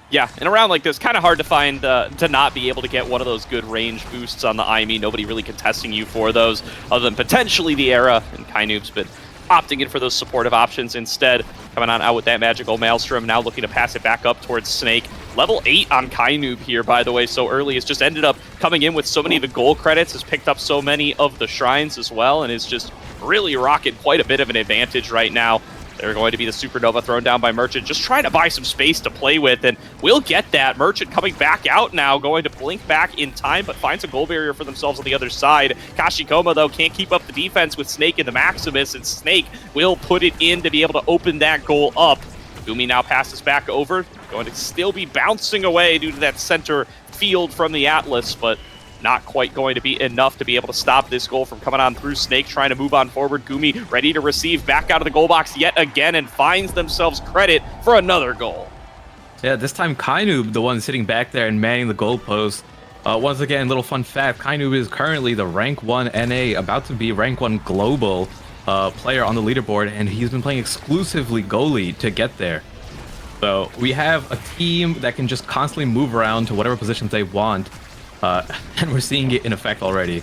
Yeah, in a round like this, kind of hard to find to not be able to get one of those good range boosts on the Aimi. Nobody really contesting you for those, other than potentially the Era and Kainu's, but opting in for those supportive options instead. Coming on out with that magical Maelstrom, now looking to pass it back up towards Snake. Level 8 on Kainoob here, by the way, so early. Has just ended up coming in with so many of the gold credits, has picked up so many of the shrines as well, and is just really rocking quite a bit of an advantage right now. They're going to be the Supernova thrown down by Merchant, just trying to buy some space to play with, and we'll get that. Merchant coming back out now, going to blink back in time, but finds a goal barrier for themselves on the other side. Kashikoma, though, can't keep up the defense with Snake and the Maximus, and Snake will put it in to be able to open that goal up. Gumi now passes back over, going to still be bouncing away due to that center field from the Atlas, but not quite going to be enough to be able to stop this goal from coming on through. Snake trying to move on forward. Gumi ready to receive back out of the goal box yet again and finds themselves credit for another goal. Yeah, this time Kainoob, the one sitting back there and manning the goalpost. Once again, little fun fact, Kainoob is currently the rank 1 NA, about to be rank 1 global player on the leaderboard, and he's been playing exclusively goalie to get there. So we have a team that can just constantly move around to whatever positions they want. And we're seeing it in effect already.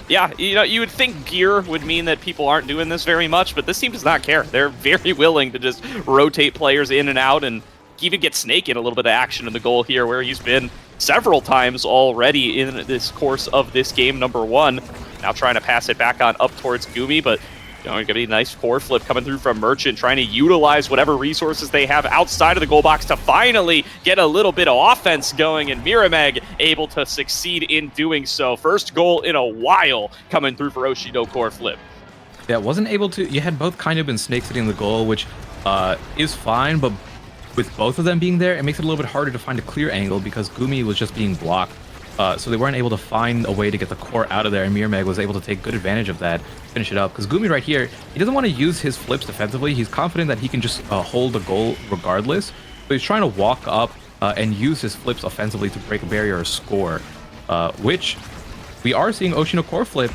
Yeah, you know, you would think gear would mean that people aren't doing this very much, but this team does not care. They're very willing to just rotate players in and out and even get Snake in a little bit of action in the goal here, where he's been several times already in this course of this game number 1. Now trying to pass it back on up towards Gumi, but you know, going to be a nice core flip coming through from Merchant, trying to utilize whatever resources they have outside of the goal box to finally get a little bit of offense going, and Mirameg able to succeed in doing so. First goal in a while coming through for Oshido core flip. Yeah, wasn't able to. You had both Kainoob and Snake sitting in the goal, which is fine, but with both of them being there, it makes it a little bit harder to find a clear angle because Gumi was just being blocked. So they weren't able to find a way to get the core out of there, and Mirameg was able to take good advantage of that, finish it up. Because Gumi right here, he doesn't want to use his flips defensively. He's confident that he can just hold the goal regardless. So he's trying to walk up and use his flips offensively to break a barrier or score, which we are seeing Oshino core flip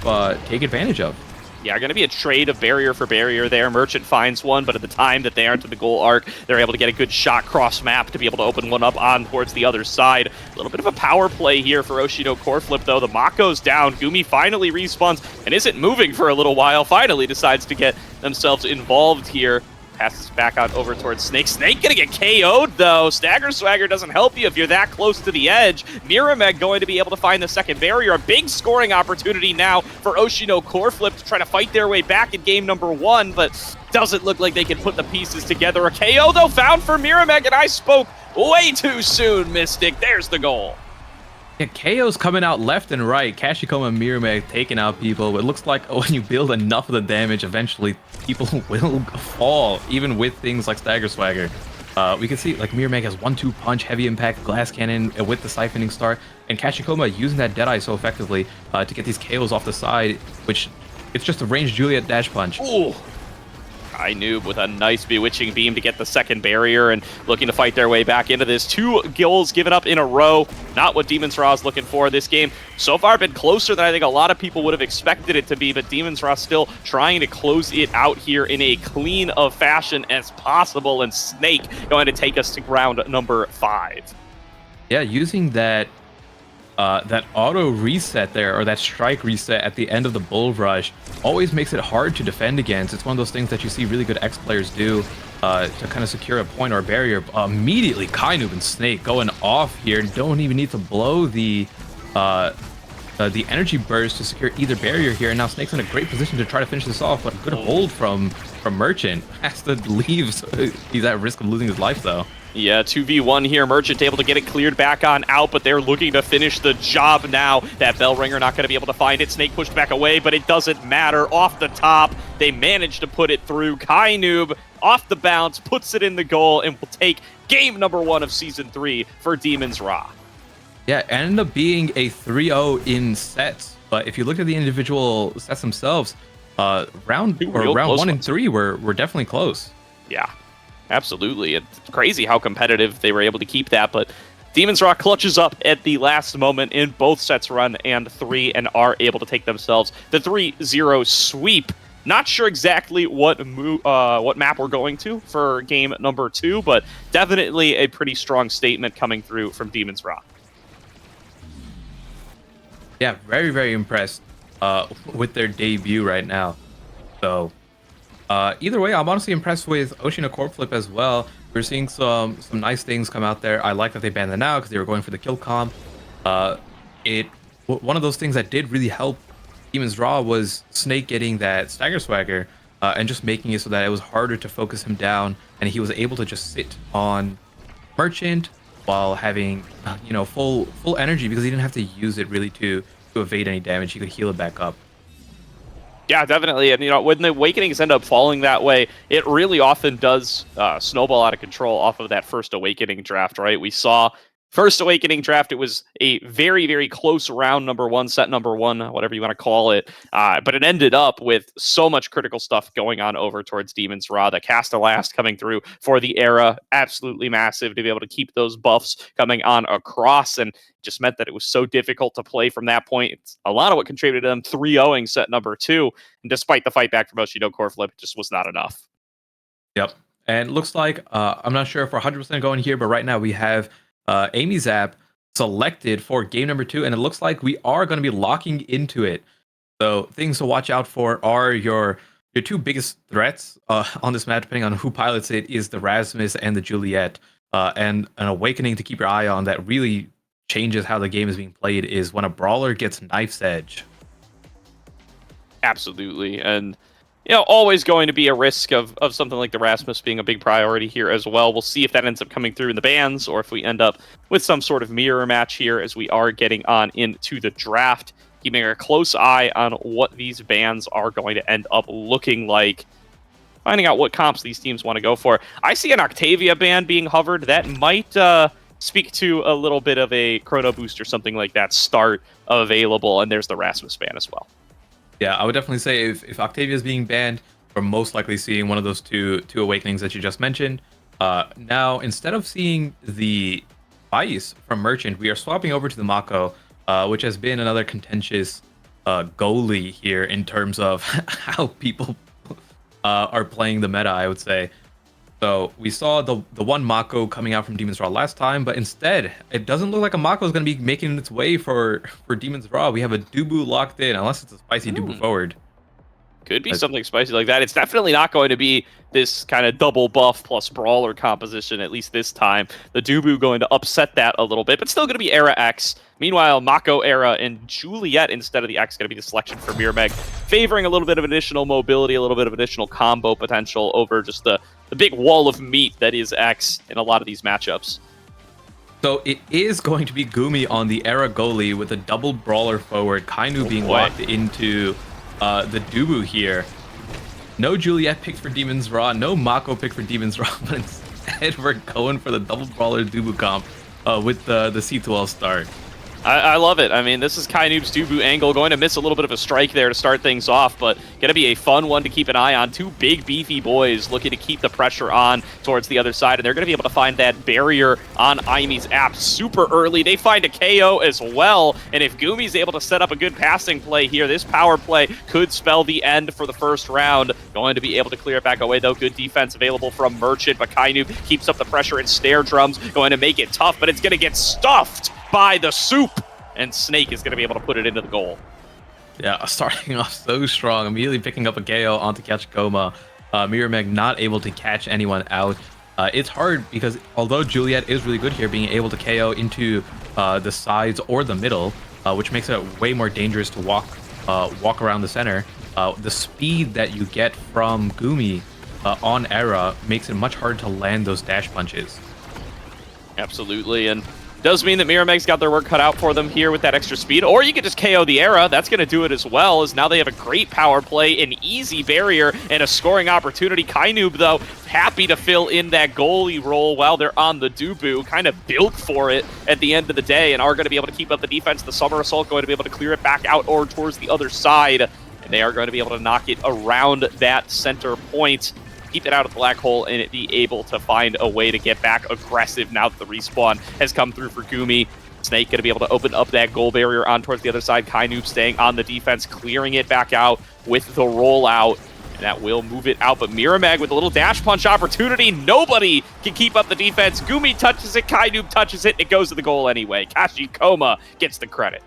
take advantage of. Yeah, going to be a trade of barrier for barrier there. Merchant finds one, but at the time that they aren't in the goal arc, they're able to get a good shot cross map to be able to open one up on towards the other side. A little bit of a power play here for Oshido core flip, though. The Mako's down. Gumi finally respawns and isn't moving for a little while. Finally decides to get themselves involved here. Passes back out over towards Snake. Snake gonna get KO'd, though. Stagger Swagger doesn't help you if you're that close to the edge. Mirameg going to be able to find the second barrier. A big scoring opportunity now for Oshino core flip to try to fight their way back in game number 1, but doesn't look like they can put the pieces together. A KO, though, found for Mirameg, and I spoke way too soon, Mystic. There's the goal. Yeah, KO's coming out left and right. Kashikoma and Mirameg taking out people. It looks like when you build enough of the damage, eventually people will fall, even with things like Stagger Swagger. We can see like Mirameg has 1-2 punch, heavy impact, glass cannon with the siphoning star, and Kashikoma using that Deadeye so effectively to get these KOs off the side, which it's just a ranged Juliet dash punch. Ooh. Kainoob with a nice bewitching beam to get the second barrier and looking to fight their way back into this. 2 goals given up in a row. Not what Demon's Raw is looking for. This game so far been closer than I think a lot of people would have expected it to be, but Demon's Raw still trying to close it out here in a clean of fashion as possible, and Snake going to take us to round number 5. Yeah, using that that auto reset there, or that strike reset at the end of the bull rush, always makes it hard to defend against. It's one of those things that you see really good X players do to kind of secure a point or a barrier. Immediately, Kainoob and Snake going off here. Don't even need to blow the energy burst to secure either barrier here. And now Snake's in a great position to try to finish this off, but a good hold from Merchant. Has to leave, so he's at risk of losing his life though. Yeah, 2v1 here. Merchant able to get it cleared back on out, but they're looking to finish the job now. That bell ringer not going to be able to find it. Snake pushed back away, but it doesn't matter. Off the top, they managed to put it through. Kainoob off the bounce, puts it in the goal, and will take game number 1 of Season 3 for Demons Raw. Yeah, it ended up being a 3-0 in sets, but if you look at the individual sets themselves, round 1 and 3 were definitely close. Yeah. Absolutely. It's crazy how competitive they were able to keep that, but Demons Raw clutches up at the last moment in both sets 1 and 3 and are able to take themselves the 3-0 sweep. Not sure exactly what map we're going to for game number 2, but definitely a pretty strong statement coming through from Demons Raw. Yeah, very, very impressed with their debut right now. So either way, I'm honestly impressed with Oceana Corp Flip as well. We're seeing some nice things come out there. I like that they banned them now because they were going for the kill comp. One of those things that did really help Demons Raw was Snake getting that Stagger Swagger and just making it so that it was harder to focus him down, and he was able to just sit on Merchant while having full energy, because he didn't have to use it really to evade any damage. He could heal it back up. Yeah, definitely. And, when the Awakenings end up falling that way, it really often does snowball out of control off of that first Awakening draft, right? We saw first Awakening draft, it was a very, very close round number 1, set number 1, whatever you want to call it. But it ended up with so much critical stuff going on over towards Demons Raw. The Casta Last coming through for the era, absolutely massive to be able to keep those buffs coming on across, and just meant that it was so difficult to play from that point. It's a lot of what contributed to them 3-0ing set number 2. And despite the fight back from Oceana Core Flip, it just was not enough. Yep. And it looks like, I'm not sure if we're 100% going here, but right now we have Amy Zap selected for game number 2, and it looks like we are going to be locking into it. So things to watch out for are your 2 biggest threats on this map, depending on who pilots it, is the Rasmus and the Juliet. And an Awakening to keep your eye on that really changes how the game is being played is when a brawler gets Knife's Edge. Absolutely. And always going to be a risk of something like the Rasmus being a big priority here as well. We'll see if that ends up coming through in the bans, or if we end up with some sort of mirror match here as we are getting on into the draft. Keeping a close eye on what these bans are going to end up looking like. Finding out what comps these teams want to go for. I see an Octavia ban being hovered. That might speak to a little bit of a Chrono Boost or something like that start available. And there's the Rasmus ban as well. Yeah, I would definitely say if Octavia is being banned, we're most likely seeing one of those two Awakenings that you just mentioned. Now, instead of seeing the Ice from Merchant, we are swapping over to the Mako, which has been another contentious goalie here in terms of how people are playing the meta, I would say. So we saw the one Mako coming out from Demons Raw last time, but instead, it doesn't look like a Mako is going to be making its way for Demons Raw. We have a Dubu locked in, unless it's a spicy Dubu forward. Could be something spicy like that. It's definitely not going to be this kind of double buff plus brawler composition, at least this time. The Dubu going to upset that a little bit, but still going to be Era X. Meanwhile, Mako Era and Juliet instead of the X going to be the selection for Mirmeg, favoring a little bit of additional mobility, a little bit of additional combo potential over just the big wall of meat that is X in a lot of these matchups. So it is going to be Gumi on the Era goalie with a double brawler forward, Kainoob being locked into the Dubu here. No Juliet picked for Demons Raw, no Mako picked for Demons Raw, but instead we're going for the double brawler Dubu comp with the C2L start. I love it. I mean, this is Kai Noob's Dubu angle. Going to miss a little bit of a strike there to start things off, but going to be a fun one to keep an eye on. Two big, beefy boys looking to keep the pressure on towards the other side, and they're going to be able to find that barrier on Aimi's app super early. They find a KO as well, and if Gumi's able to set up a good passing play here, this power play could spell the end for the first round. Going to be able to clear it back away, though. Good defense available from Merchant, but Kai Noob keeps up the pressure and snare drums, going to make it tough, but it's going to get stuffed by the soup, and Snake is going to be able to put it into the goal. Yeah, starting off so strong, immediately picking up a KO onto Kachikoma. Mirrormeg not able to catch anyone out. It's hard because although Juliet is really good here, being able to KO into the sides or the middle, which makes it way more dangerous to walk around the center. The speed that you get from Gumi on Era makes it much harder to land those dash punches. Absolutely, and does mean that Mirrormeg's got their work cut out for them here with that extra speed, or you could just KO the Era. That's going to do it as well, as now they have a great power play, an easy barrier, and a scoring opportunity. Kai Noob, though, happy to fill in that goalie role while they're on the Dubu, kind of built for it at the end of the day, and are going to be able to keep up the defense. The Summer Assault going to be able to clear it back out or towards the other side, and they are going to be able to knock it around that center point, keep it out of the black hole, and it be able to find a way to get back aggressive now that the respawn has come through for Gumi. Snake going to be able to open up that goal barrier on towards the other side. Kai Noob staying on the defense, clearing it back out with the rollout, and that will move it out. But Mirrormeg with a little dash punch opportunity. Nobody can keep up the defense. Gumi touches it, Kai Noob touches it, it goes to the goal anyway. Kachikoma gets the credit.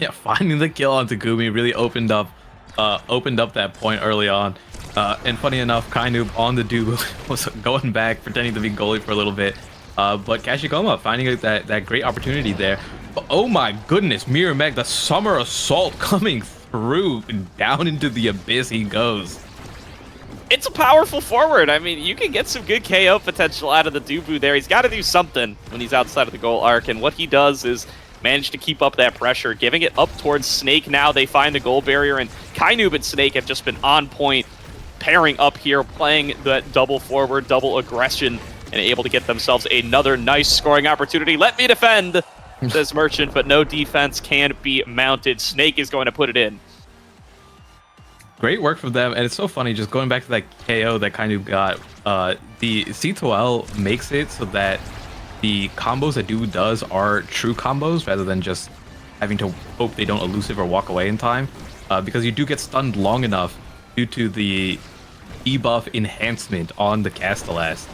Yeah, finding the kill onto Gumi really opened up that point early on. And funny enough, Kai Noob on the Dubu was going back, pretending to be goalie for a little bit. But Kachikoma finding that great opportunity there. But, oh my goodness, Mirrormeg, the Summer Assault coming through, and down into the abyss he goes. It's a powerful forward. I mean, you can get some good KO potential out of the Dubu there. He's got to do something when he's outside of the goal arc, and what he does is manage to keep up that pressure, giving it up towards Snake. Now they find the goal barrier, and Kai Noob and Snake have just been on point, pairing up here, playing that double forward, double aggression, and able to get themselves another nice scoring opportunity. Let me defend, says Merchant, but no defense can be mounted. Snake is going to put it in. Great work from them, and it's so funny, just going back to that KO that Kai Noob got. The C2L makes it so that the combos that Dubu does are true combos, rather than just having to hope they don't elusive or walk away in time, because you do get stunned long enough due to the debuff enhancement on the Castellast.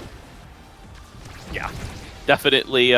Yeah, definitely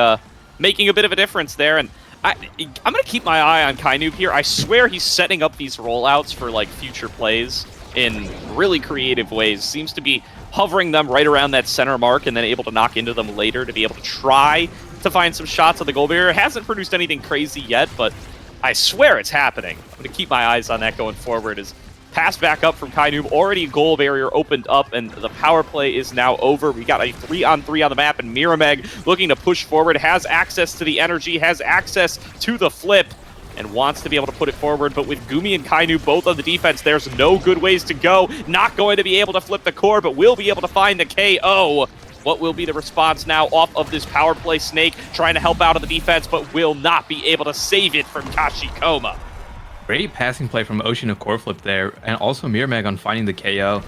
making a bit of a difference there, and I'm going to keep my eye on Kai Noob here. I swear he's setting up these rollouts for like future plays in really creative ways. Seems to be hovering them right around that center mark and then able to knock into them later to be able to try to find some shots on the goal barrier. Hasn't produced anything crazy yet, but I swear it's happening. I'm going to keep my eyes on that going forward. As pass back up from Kai Noob, already goal barrier opened up, and the power play is now over. We got a 3-on-3 on the map, and Mirrormeg looking to push forward, has access to the energy, has access to the flip, and wants to be able to put it forward, but with Gumi and Kai Noob both on the defense, there's no good ways to go. Not going to be able to flip the core, but will be able to find the KO. What will be the response now off of this power play? Snake trying to help out of the defense, but will not be able to save it from Kachikoma. Great passing play from Ocean of core flip there, and also Mirrormeg on finding the KO.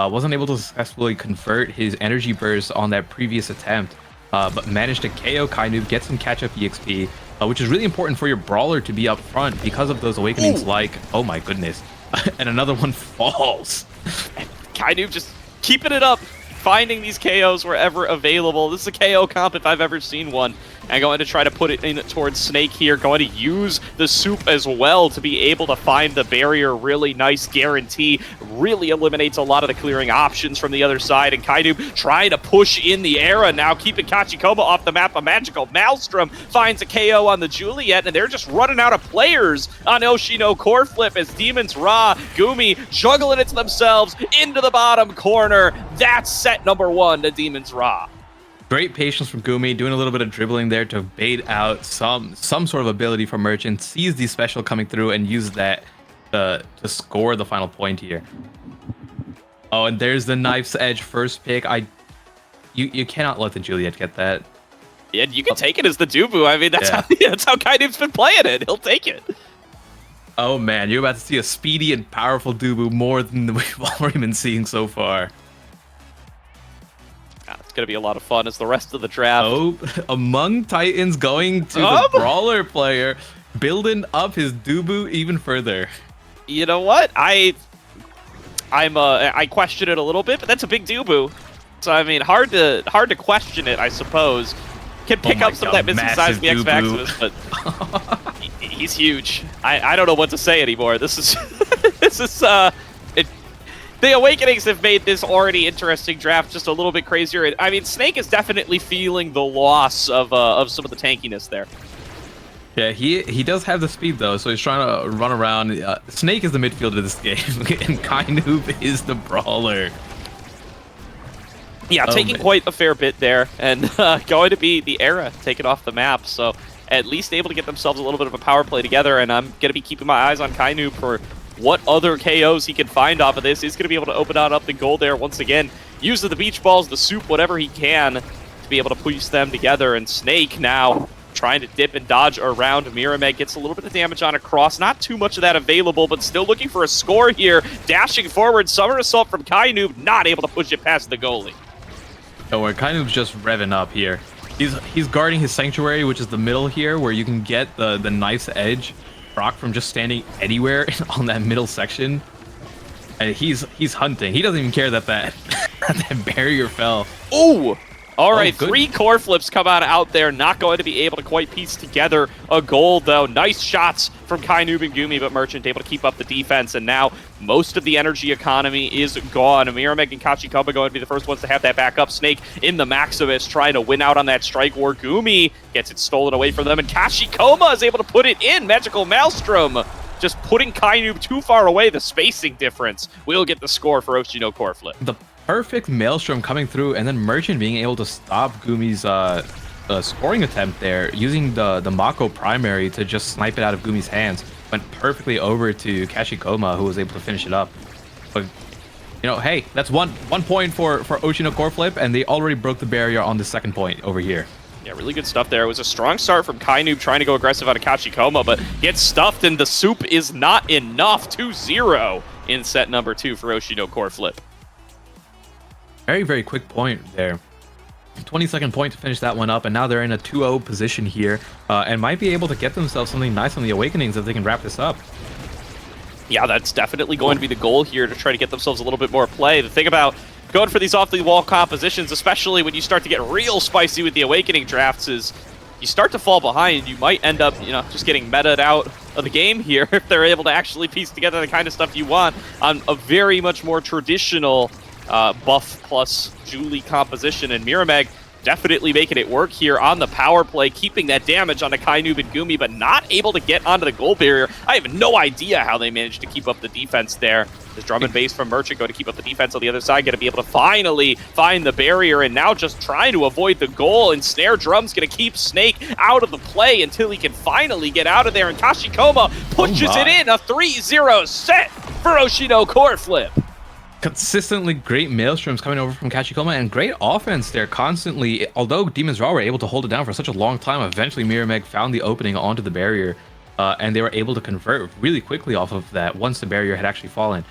Wasn't able to successfully convert his energy burst on that previous attempt, but managed to KO Kai Noob, get some catch-up EXP, which is really important for your brawler to be up front because of those awakenings. Like, oh my goodness, and another one falls. Kai Noob just keeping it up, finding these KOs wherever available. This is a KO comp if I've ever seen one. And going to try to put it in towards Snake here. Going to use the soup as well to be able to find the barrier. Really nice guarantee. Really eliminates a lot of the clearing options from the other side. And Kai Noob trying to push in the Era now, keeping Kachikoma off the map. A magical Maelstrom finds a KO on the Juliet, and they're just running out of players on Oshino core flip as Demons Ra, Gumi juggling it to themselves into the bottom corner. That's set number 1 to Demons Ra. Great patience from Gumi, doing a little bit of dribbling there to bait out some sort of ability from Merchant, sees the special coming through and uses that to score the final point here. Oh, and there's the Knife's Edge first pick. You cannot let the Juliet get that. And you can take it as the Dubu. I mean, that's Yeah. that's how Kainub's been playing it. He'll take it. Oh man, you're about to see a speedy and powerful Dubu more than we've already been seeing so far. It's going to be a lot of fun as the rest of the draft. Oh, Among Titans going to the Brawler player, building up his Dubu even further. You know what? I question it a little bit, but that's a big Dubu. So I mean, hard to question it, I suppose. Can pick up some of that missing size of the X Maximus, but he's huge. I don't know what to say anymore. This is the Awakenings have made this already interesting draft just a little bit crazier. I mean, Snake is definitely feeling the loss of some of the tankiness there. Yeah, he does have the speed though, so he's trying to run around. Snake is the midfielder of this game, and Kainub is the brawler. Yeah, taking quite a fair bit there, and going to be the Era taken off the map, so at least able to get themselves a little bit of a power play together, and I'm going to be keeping my eyes on Kainub for what other KOs he can find off of this. He's going to be able to open up the goal there once again, using the beach balls, the soup, whatever he can to be able to piece them together, and Snake now trying to dip and dodge around. Mirameg gets a little bit of damage on a cross. Not too much of that available, but still looking for a score here. Dashing forward, Summer Assault from Kainub, not able to push it past the goalie. Oh, where Kainub's just revving up here. He's guarding his sanctuary, which is the middle here, where you can get the knife's edge proc from just standing anywhere on that middle section. And he's hunting. He doesn't even care that that barrier fell. Ooh! All right, good. 3 core flips come out there. Not going to be able to quite piece together a goal, though. Nice shots from Kainub and Gumi, but Merchant able to keep up the defense. And now most of the energy economy is gone. Mirameg and Kachikoma going to be the first ones to have that back up. Snake in the Maximus trying to win out on that strike war. Gumi gets it stolen away from them. And Kachikoma is able to put it in. Magical Maelstrom just putting Kainub too far away. The spacing difference will get the score for Oshino core flip. The perfect Maelstrom coming through, and then Merchant being able to stop Gumi's scoring attempt there, using the Mako primary to just snipe it out of Gumi's hands. Went perfectly over to Kashikoma, who was able to finish it up. But, you know, hey, that's one point for Oshino core flip, and they already broke the barrier on the second point over here. Yeah, really good stuff there. It was a strong start from Kainub trying to go aggressive out of Kachikoma, but gets stuffed, and the soup is not enough. 2-0 in set number 2 for Oshino core flip. Very, very quick point there. 22nd point to finish that one up, and now they're in a 2-0 position here, and might be able to get themselves something nice on the Awakenings if they can wrap this up. Yeah, that's definitely going to be the goal here, to try to get themselves a little bit more play. The thing about going for these off-the-wall compositions, especially when you start to get real spicy with the Awakening drafts, is you start to fall behind. You might end up, you know, just getting meta'd out of the game here if they're able to actually piece together the kind of stuff you want on a very much more traditional buff plus Julie composition, and Mirameg definitely making it work here on the power play, keeping that damage onto Kainub and Gumi, but not able to get onto the goal barrier. I have no idea how they managed to keep up the defense there. This drum and bass from Merchant going to keep up the defense on the other side, going to be able to finally find the barrier, and now just trying to avoid the goal, and Snare Drum's going to keep Snake out of the play until he can finally get out of there, and Kashikoma pushes it in, a 3-0 set for Oshino core flip. Consistently great Maelstroms coming over from Kachikoma, and great offense there constantly. Although Demons Raw were able to hold it down for such a long time, eventually Mirameg found the opening onto the barrier, and they were able to convert really quickly off of that once the barrier had actually fallen.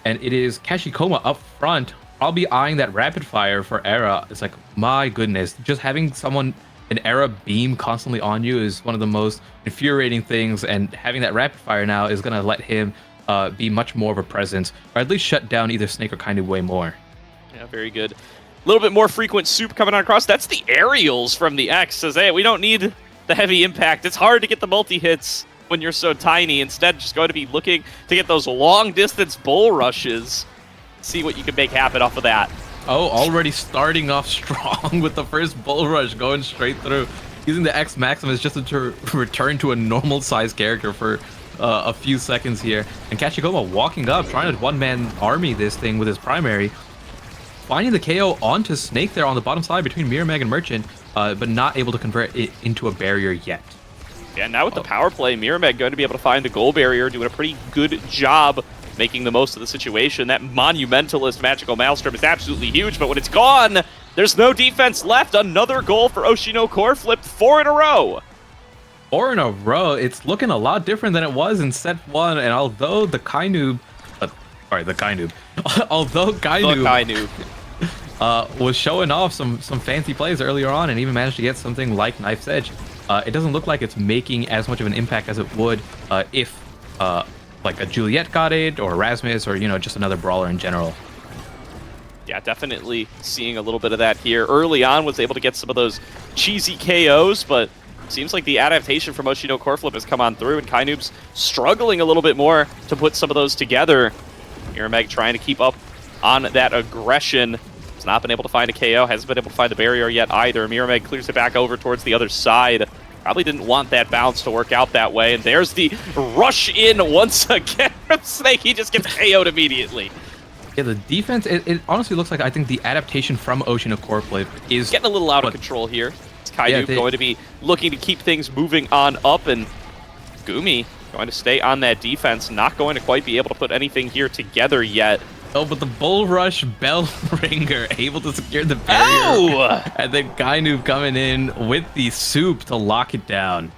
And it is Kachikoma up front, probably eyeing that rapid fire for Era. It's like, my goodness, just having someone, an Era beam constantly on you is one of the most infuriating things, and having that rapid fire now is going to let him be much more of a presence, or at least shut down either Snake or Kainub way more. Yeah, very good. A little bit more frequent soup coming on across. That's the aerials from the X. Says, hey, we don't need the heavy impact. It's hard to get the multi-hits when you're so tiny. Instead, just going to be looking to get those long-distance bull rushes. See what you can make happen off of that. Oh, already starting off strong with the first bull rush, going straight through. Using the X Maximus just to return to a normal-sized character for a few seconds here, and Kachikoma walking up, trying to one-man army this thing with his primary, finding the KO onto Snake there on the bottom side between Mirameg and Merchant, but not able to convert it into a barrier yet. Yeah, now with the power play, Mirameg going to be able to find the goal barrier, doing a pretty good job making the most of the situation. That monumentalist Magical Maelstrom is absolutely huge, but when it's gone, there's no defense left. Another goal for Oshino Core, flipped 4 in a row. 4 in a row. It's looking a lot different than it was in set 1, and although the Kainoob, although Kainoob was showing off some fancy plays earlier on and even managed to get something like Knife's Edge, it doesn't look like it's making as much of an impact as it would if like a Juliet got it, or Rasmus, or just another brawler in general. Yeah, definitely seeing a little bit of that here. Early on was able to get some of those cheesy KOs, but seems like the adaptation from Oshino Core Flip has come on through, and Kainoob's struggling a little bit more to put some of those together. Mirrormeg trying to keep up on that aggression. Has not been able to find a KO, hasn't been able to find the barrier yet either. Mirrormeg clears it back over towards the other side. Probably didn't want that bounce to work out that way, and there's the rush in once again from Snake. He just gets KO'd immediately. Yeah, the defense, it honestly looks like I think the adaptation from Oshino Core Flip is getting a little out of control here. Kainoob going to be looking to keep things moving on up, and Gumi going to stay on that defense, not going to quite be able to put anything here together yet. Oh, but the Bull Rush Bell Ringer able to secure the barrier. And then Kainoob coming in with the soup to lock it down.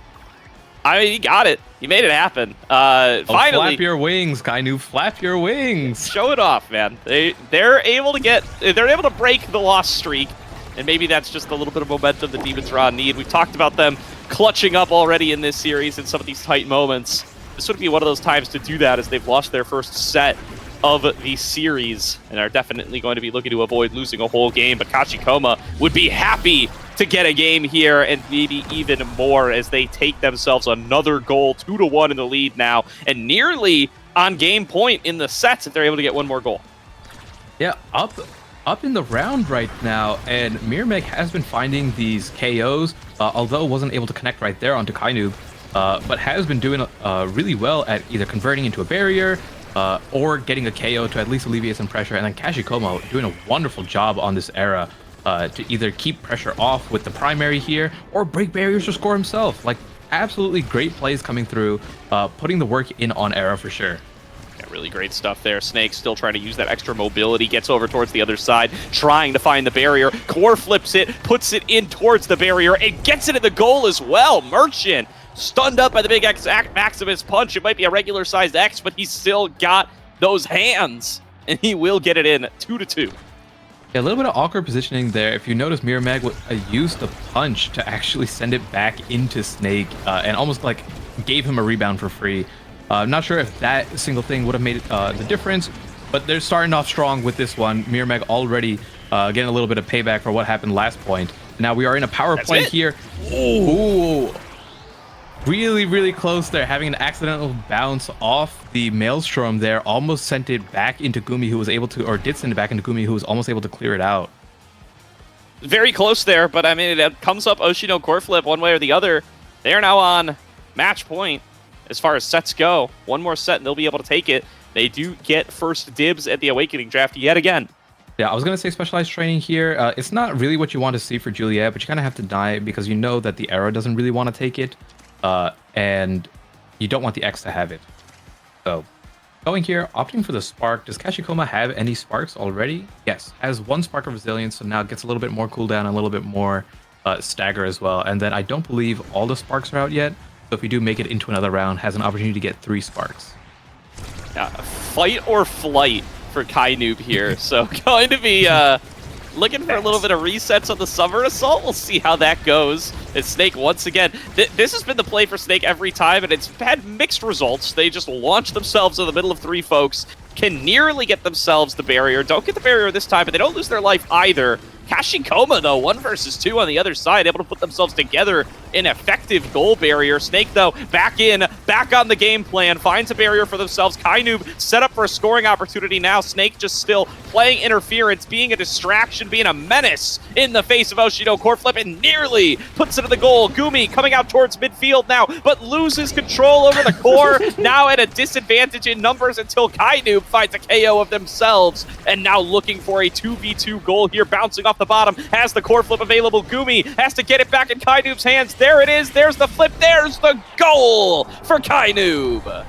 I mean, he got it. He made it happen. Finally. Flap your wings, Kainoob. Flap your wings. Show it off, man. They're able to break the loss streak. And maybe that's just a little bit of momentum the Demons Raw need. We've talked about them clutching up already in this series in some of these tight moments. This would be one of those times to do that, as they've lost their first set of the series and are definitely going to be looking to avoid losing a whole game. But Kachikoma would be happy to get a game here, and maybe even more, as they take themselves another goal, 2-1 in the lead now, and nearly on game point in the sets if they're able to get one more goal. Yeah, up in the round right now, and Mirrormeg has been finding these KOs, although wasn't able to connect right there onto Kainoob, but has been doing really well at either converting into a barrier or getting a KO to at least alleviate some pressure. And then Kashikomo doing a wonderful job on this era to either keep pressure off with the primary here or break barriers to score himself. Like, absolutely great plays coming through, putting the work in on era for sure. Really great stuff there. Snake still trying to use that extra mobility, gets over towards the other side, trying to find the barrier. Core flips it, puts it in towards the barrier, and gets it in the goal as well. Merchant stunned up by the big X Maximus punch. It might be a regular sized X, but he's still got those hands, and he will get it in 2-2. Yeah, a little bit of awkward positioning there. If you notice, Mirrormeg used the punch to actually send it back into Snake and almost like gave him a rebound for free. I'm not sure if that single thing would have made the difference, but they're starting off strong with this one. Mirrormeg already getting a little bit of payback for what happened last point. Now we are in a power play here. Ooh. Really, really close there. Having an accidental bounce off the Maelstrom there almost sent it back into Gumi, who was able to, or did send it back into Gumi, who was almost able to clear it out. Very close there, but I mean, it comes up Oshino Core Flip one way or the other. They are now on match point. As far as sets go, one more set and they'll be able to take it. They do get first dibs at the Awakening draft yet again. Yeah, I was going to say specialized training here. It's not really what you want to see for Juliet, but you kind of have to die because you know that the Arrow doesn't really want to take it. And you don't want the X to have it. So, going here, opting for the Spark. Does Kashikoma have any Sparks already? Yes, has 1 Spark of Resilience, so now it gets a little bit more cooldown, a little bit more stagger as well. And then I don't believe all the Sparks are out yet. So if you do make it into another round, has an opportunity to get 3 Sparks. Fight or flight for Kainoob here. So going to be looking for a little bit of resets on the Summer Assault. We'll see how that goes. It's Snake once again. This has been the play for Snake every time, and it's had mixed results. They just launch themselves in the middle of 3 folks, can nearly get themselves the barrier. Don't get the barrier this time, but they don't lose their life either. Kashikoma, though, 1 versus 2 on the other side, able to put themselves together an effective goal barrier. Snake, though, back on the game plan, finds a barrier for themselves. Kainoob set up for a scoring opportunity now. Snake just still playing interference, being a distraction, being a menace in the face of Oshino Core Flip, and nearly puts it in the goal. Gumi coming out towards midfield now, but loses control over the core, now at a disadvantage in numbers until Kainoob finds a KO of themselves, and now looking for a 2v2 goal here, bouncing off the bottom, has the Core Flip available. Gumi has to get it back in Kainoob's hands. There it is. There's the flip. There's the goal for Kainoob.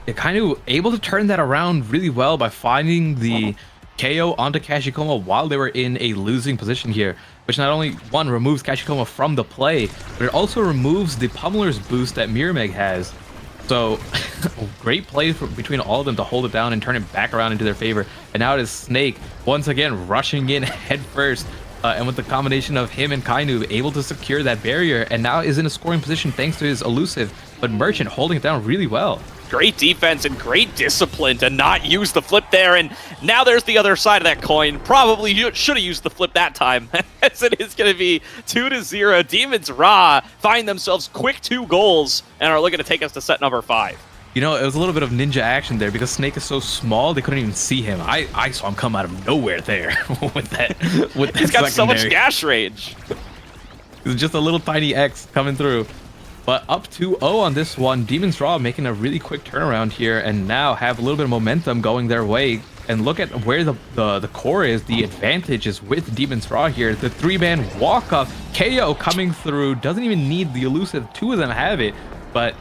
it kind of able to turn that around really well by finding the KO onto Kashikoma while they were in a losing position here, which not only one removes Kashikoma from the play, but it also removes the pummeler's boost that Mirrormeg has. So great play between all of them to hold it down and turn it back around into their favor. And now it is Snake once again rushing in head first. And with the combination of him and Kainu able to secure that barrier, and now is in a scoring position thanks to his elusive, but Merchant holding it down really well. Great defense and great discipline to not use the flip there, and now there's the other side of that coin. Probably should have used the flip that time, as it is going to be 2-0. Demons Ra find themselves quick 2 goals and are looking to take us to set number 5. You know, it was a little bit of ninja action there because Snake is so small they couldn't even see him. I saw him come out of nowhere there with that. He's got so much dash range. It's just a little tiny X coming through. But up 2-0 on this one. Demons Raw making a really quick turnaround here and now have a little bit of momentum going their way. And look at where the core is. The advantage is with Demons Raw here. The 3-man walk-up. KO coming through. Doesn't even need the elusive. 2 of them have it. But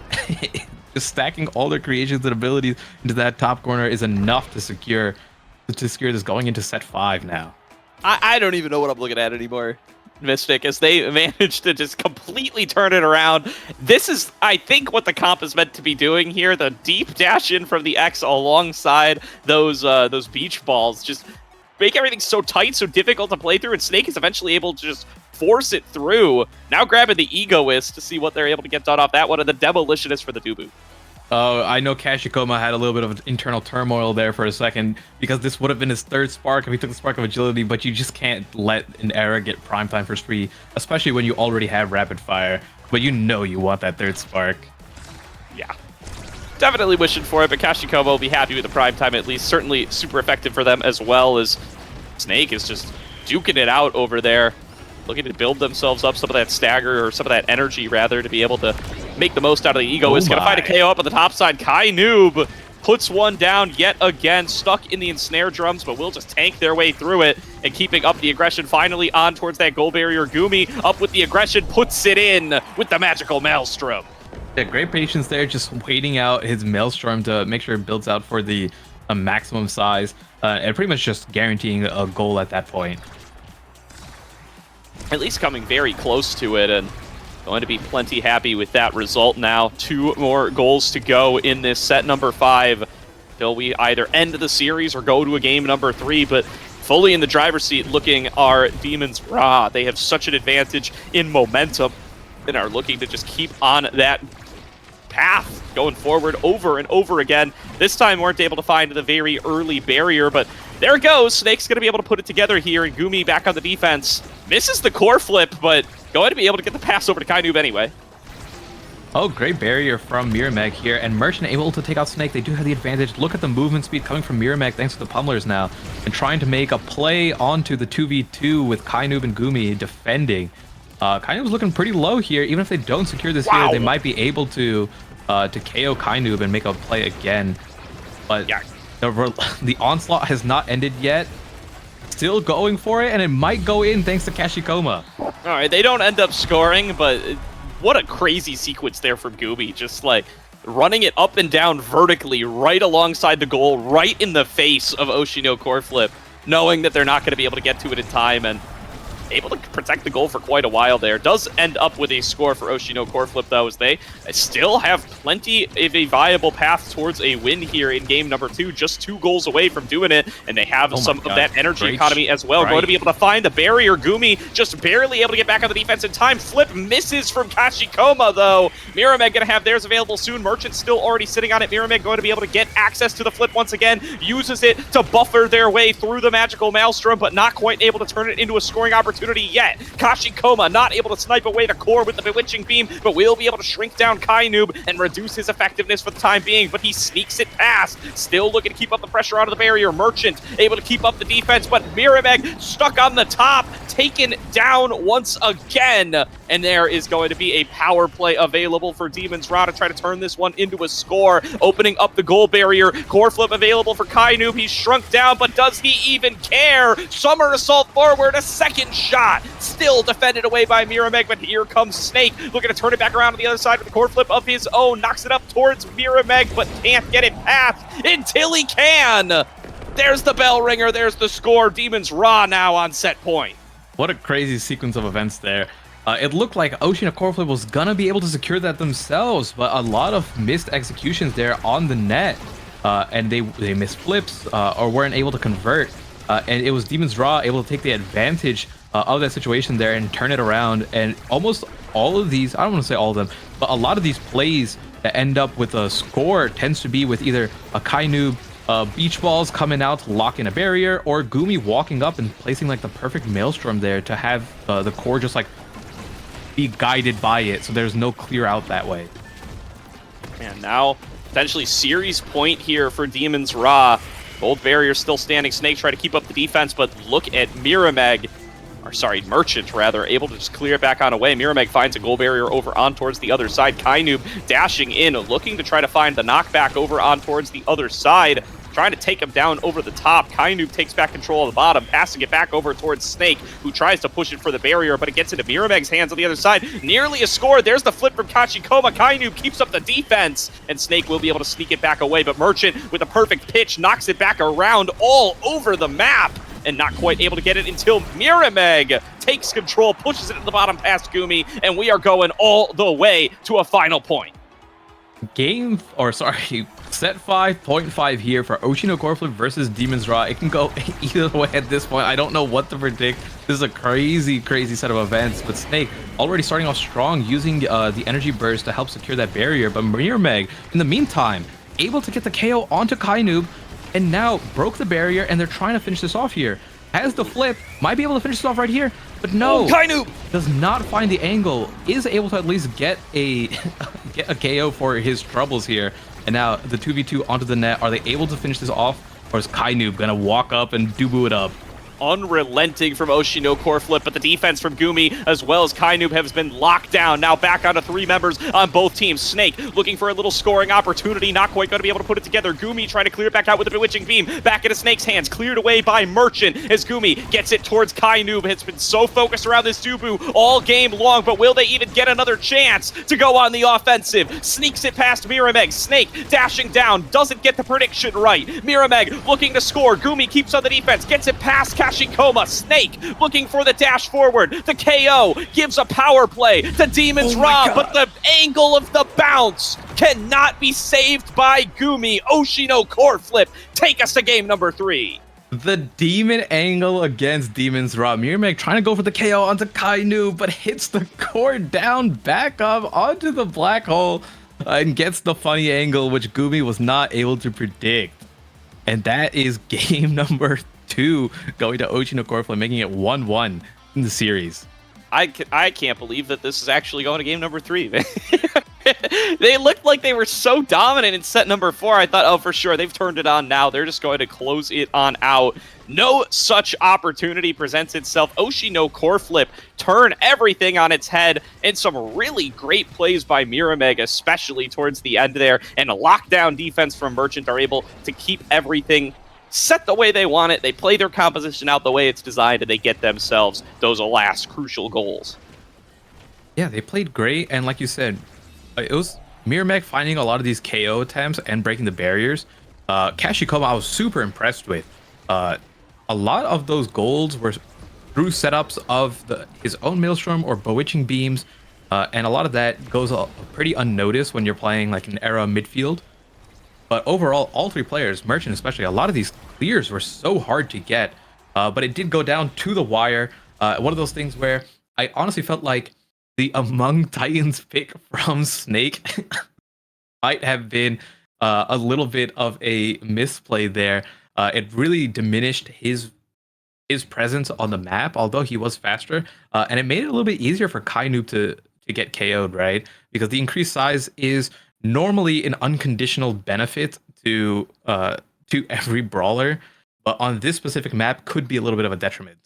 just stacking all their creations and abilities into that top corner is enough to secure this going into set 5 now. I don't even know what I'm looking at anymore, Mystic, as they managed to just completely turn it around. This is, I think, what the comp is meant to be doing here. The deep dash in from the X alongside those beach balls just make everything so tight, so difficult to play through, and Snake is eventually able to just force it through. Now grabbing the Egoist to see what they're able to get done off that one, and the Demolitionist for the Dubu. I know Kashikoma had a little bit of internal turmoil there for a second because this would have been his 3rd spark if he took the Spark of Agility, but you just can't let an era get prime time for free, especially when you already have Rapid Fire, but you know you want that 3rd spark. Yeah. Definitely wishing for it, but Kashikoma will be happy with the prime time at least. Certainly super effective for them, as well as Snake is just duking it out over there, looking to build themselves up some of that stagger, or some of that energy rather, to be able to make the most out of the Ego. Is going to find a KO up on the top side. Kai Noob puts one down yet again, stuck in the ensnare drums, but will just tank their way through it and keeping up the aggression. Finally on towards that goal barrier. Gumi up with the aggression, puts it in with the magical Maelstrom. Yeah, great patience there, just waiting out his Maelstrom to make sure it builds out for the maximum size, and pretty much just guaranteeing a goal at that point. At least coming very close to it, and going to be plenty happy with that result now. 2 more goals to go in this set number 5 till we either end the series or go to a game number 3, but fully in the driver's seat looking are Demons Ra. They have such an advantage in momentum and are looking to just keep on that path going forward over and over again. This time weren't able to find the very early barrier, but there it goes. Snake's going to be able to put it together here, and Gumi back on the defense. Misses the core flip, but going to be able to get the pass over to Kainoob anyway. Oh, great barrier from Mirrormeg here, and Merchant able to take out Snake. They do have the advantage. Look at the movement speed coming from Mirrormeg thanks to the pummelers now, and trying to make a play onto the 2v2 with Kainoob and Gumi defending. Kainoob's looking pretty low here. Even if they don't secure this here, they might be able to KO Kainoob and make a play again. But yeah, the onslaught has not ended yet. Still going for it, and it might go in thanks to Kashikoma. All right, they don't end up scoring, but what a crazy sequence there from Gooby. Just like running it up and down vertically right alongside the goal, right in the face of Oshino core flip, knowing that they're not going to be able to get to it in time, and able to protect the goal for quite a while there. Does end up with a score for Oshino core flip, though, as they still have plenty of a viable path towards a win here in game number 2, just 2 goals away from doing it, and they have some of that energy economy as well. Going to be able to find the barrier. Gumi just barely able to get back on the defense in time. Flip misses from Kashikoma, though. Mirrormeg going to have theirs available soon. Merchant still already sitting on it. Mirrormeg going to be able to get access to the flip once again. Uses it to buffer their way through the magical Maelstrom, but not quite able to turn it into a scoring opportunity yet. Kashikoma not able to snipe away the core with the Bewitching Beam, but will be able to shrink down Kainoob and reduce his effectiveness for the time being, but he sneaks it past. Still looking to keep up the pressure out of the barrier. Merchant able to keep up the defense, but Mirrormeg stuck on the top, taken down once again, and there is going to be a power play available for Demon's Rod to try to turn this one into a score, opening up the goal barrier. Core flip available for Kai Noob. He's shrunk down, but does he even care? Summer Assault forward, a second shot, still defended away by Mirameg, but here comes Snake, looking to turn it back around to the other side with a core flip of his own, knocks it up towards Mirameg, but can't get it past until he can. There's the bell ringer, there's the score. Demons Raw now on set point. What a crazy sequence of events there. It looked like Ocean of Coreflip was gonna be able to secure that themselves, but a lot of missed executions there on the net, and they missed flips or weren't able to convert. And it was Demon's Raw able to take the advantage of that situation there and turn it around. And almost all of these, I don't want to say all of them, but a lot of these plays that end up with a score tends to be with either a Kai Noob beach balls coming out to lock in a barrier, or Gumi walking up and placing like the perfect maelstrom there to have the core just like be guided by it, so there's no clear out that way. And now potentially series point here for Demon's Raw. Gold barrier still standing. Snake try to keep up the defense, but look at Mirameg, or sorry, Merchant rather, able to just clear it back on away. Mirameg finds a gold barrier over on towards the other side. Kai Noob dashing in, looking to try to find the knockback over on towards the other side, trying to take him down over the top. Kai Noob takes back control of the bottom, passing it back over towards Snake, who tries to push it for the barrier, but it gets into Mirameg's hands on the other side. Nearly a score. There's the flip from Kachikoma. Kai Noob keeps up the defense, and Snake will be able to sneak it back away, but Merchant, with a perfect pitch, knocks it back around all over the map, and not quite able to get it until Mirameg takes control, pushes it to the bottom past Gumi, and we are going all the way to a final point. Set 5.5 here for Oshino Coreflip versus Demon's Raw. It can go either way at this point. I don't know what to predict. This is a crazy set of events, but Snake already starting off strong, using the energy burst to help secure that barrier, but Mirameg, in the meantime, able to get the KO onto Kai Noob, and now broke the barrier, and they're trying to finish this off here. Has the flip, might be able to finish this off right here, but no, Kai Noob does not find the angle, is able to at least get a get a KO for his troubles here. And now the 2v2 onto the net. Are they able to finish this off, or is Kai Noob gonna walk up and Dubu it up? Unrelenting from Oshino Coreflip, but the defense from Gumi as well as Kai Noob has been locked down. Now back onto 3 members on both teams. Snake looking for a little scoring opportunity, not quite going to be able to put it together. Gumi trying to clear it back out with a Bewitching Beam. Back into Snake's hands, cleared away by Merchant as Gumi gets it towards Kai Noob. It's been so focused around this Dubu all game long, but will they even get another chance to go on the offensive? Sneaks it past Mirameg. Snake dashing down, doesn't get the prediction right. Mirameg looking to score. Gumi keeps on the defense, gets it past Kashikoma. Snake looking for the dash forward. The KO gives a power play to Demon's Raw, but the angle of the bounce cannot be saved by Gumi. Oshino Coreflip take us to game number 3. The demon angle against Demon's Raw. Mirameg trying to go for the KO onto Kai Noob, but hits the core down, back up onto the black hole, and gets the funny angle, which Gumi was not able to predict. And that is game number 2 going to Oshino Coreflip, making it 1-1 in the series. I can't believe that this is actually going to game number 3. They looked like they were so dominant in set number 4. I thought, oh, for sure, they've turned it on now. They're just going to close it on out. No such opportunity presents itself. Oshino Coreflip turn everything on its head, and some really great plays by Mirameg, especially towards the end there, and a lockdown defense from Merchant are able to keep everything set the way they want it. They play their composition out the way it's designed, and they get themselves those last crucial goals. Yeah, they played great, and like you said, it was Mirameg finding a lot of these KO attempts and breaking the barriers. Kashikoma, I was super impressed with. A lot of those goals were through setups of his own Maelstrom or Bewitching Beams, and a lot of that goes pretty unnoticed when you're playing like an era midfield. But overall, all 3 players, Merchant especially, a lot of these clears were so hard to get, but it did go down to the wire. One of those things where I honestly felt like the Among Titans pick from Snake might have been a little bit of a misplay there. It really diminished his presence on the map, although he was faster, and it made it a little bit easier for Kai Noob to get KO'd, right? Because the increased size is normally an unconditional benefit to every brawler, but on this specific map could be a little bit of a detriment.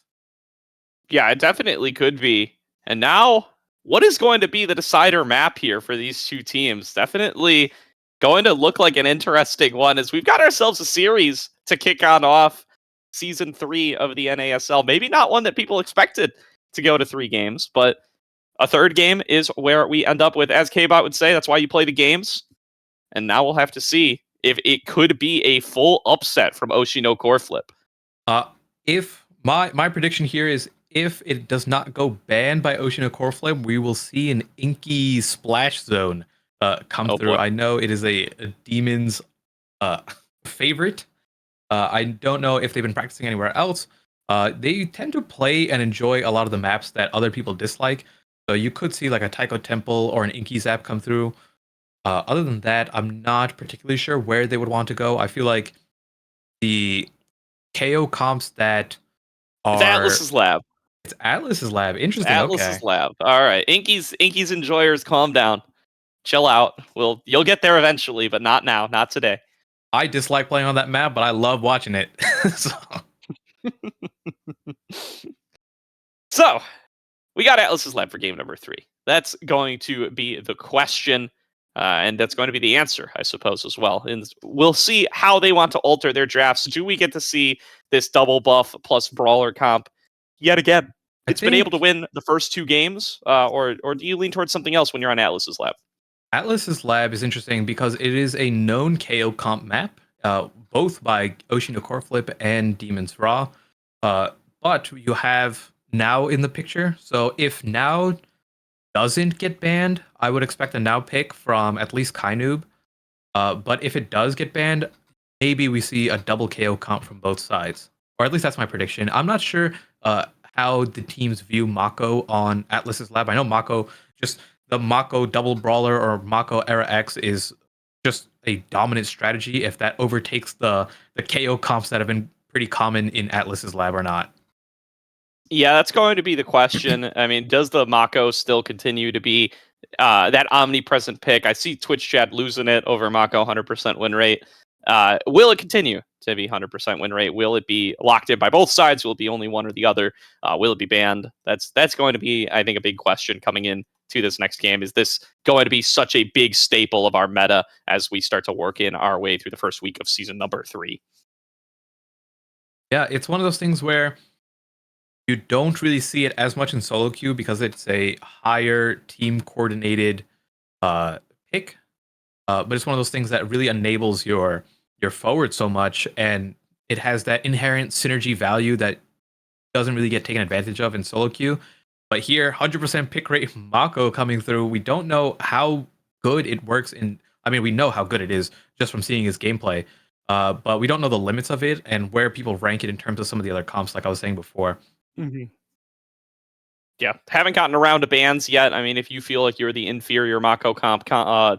Yeah, it definitely could be. And now what is going to be the decider map here for these two teams? Definitely going to look like an interesting one, as we've got ourselves a series to kick on off season 3 of the NASL. Maybe not one that people expected to go to 3 games, but a third game is where we end up with, as K-Bot would say, that's why you play the games. And now we'll have to see if it could be a full upset from Oshino Core Flip. If my prediction here is, if it does not go banned by Oshino Core Flip, we will see an inky splash zone come through. Boy. I know it is a Demon's favorite. I don't know if they've been practicing anywhere else. They tend to play and enjoy a lot of the maps that other people dislike. So you could see like a Taiko Temple or an Inky Zap come through. Other than that, I'm not particularly sure where they would want to go. I feel like the KO comps that are... It's Atlas's lab. It's Atlas's lab. Interesting. Atlas's Okay. lab. All right. Inky's enjoyers, calm down. Chill out. You'll get there eventually, but not now. Not today. I dislike playing on that map, but I love watching it. So, we got Atlas's lab for game number 3. That's going to be the question, and that's going to be the answer, I suppose, as well. And we'll see how they want to alter their drafts. Do we get to see this double buff plus brawler comp yet again? It's been able to win the first 2 games, or do you lean towards something else when you're on Atlas's lab? Atlas's lab is interesting because it is a known KO comp map, both by Oshino Core Flip and Demon's Raw. But you have Now in the picture. So if Now doesn't get banned, I would expect a Now pick from at least Kainoob. But if it does get banned, maybe we see a double KO comp from both sides. Or at least that's my prediction. I'm not sure how the teams view Mako on Atlas's lab. I know Mako, just the Mako double brawler or Mako Era X is just a dominant strategy, if that overtakes the KO comps that have been pretty common in Atlas's lab or not. Yeah, that's going to be the question. I mean, does the Mako still continue to be that omnipresent pick? I see Twitch chat losing it over Mako 100% win rate. Will it continue to be 100% win rate? Will it be locked in by both sides? Will it be only one or the other? Will it be banned? That's going to be, I think, a big question coming in to this next game. Is this going to be such a big staple of our meta as we start to work in our way through the first week of season number 3? Yeah, it's one of those things where you don't really see it as much in solo queue because it's a higher team coordinated pick. But it's one of those things that really enables your forward so much, and it has that inherent synergy value that doesn't really get taken advantage of in solo queue. But here, 100% pick rate Mako coming through. We don't know how good it works we know how good it is just from seeing his gameplay. But we don't know the limits of it and where people rank it in terms of some of the other comps, like I was saying before. Mm-hmm. Yeah, haven't gotten around to bans yet. I mean, if you feel like you're the inferior Mako comp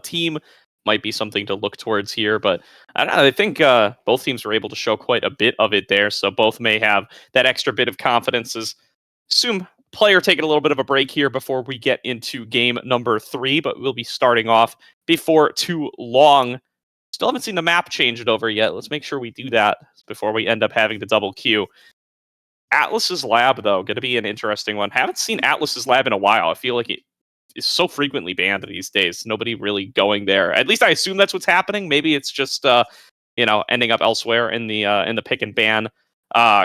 team, might be something to look towards here. But I don't know, I think both teams were able to show quite a bit of it there, so both may have that extra bit of confidence. Assume player taking a little bit of a break here before we get into game number 3, but we'll be starting off before too long. Still haven't seen the map change it over yet. Let's make sure we do that before we end up having to double queue. Atlas's lab, though, going to be an interesting one. Haven't seen Atlas's lab in a while. I feel like it is so frequently banned these days. Nobody really going there. At least I assume that's what's happening. Maybe it's just ending up elsewhere in the pick and ban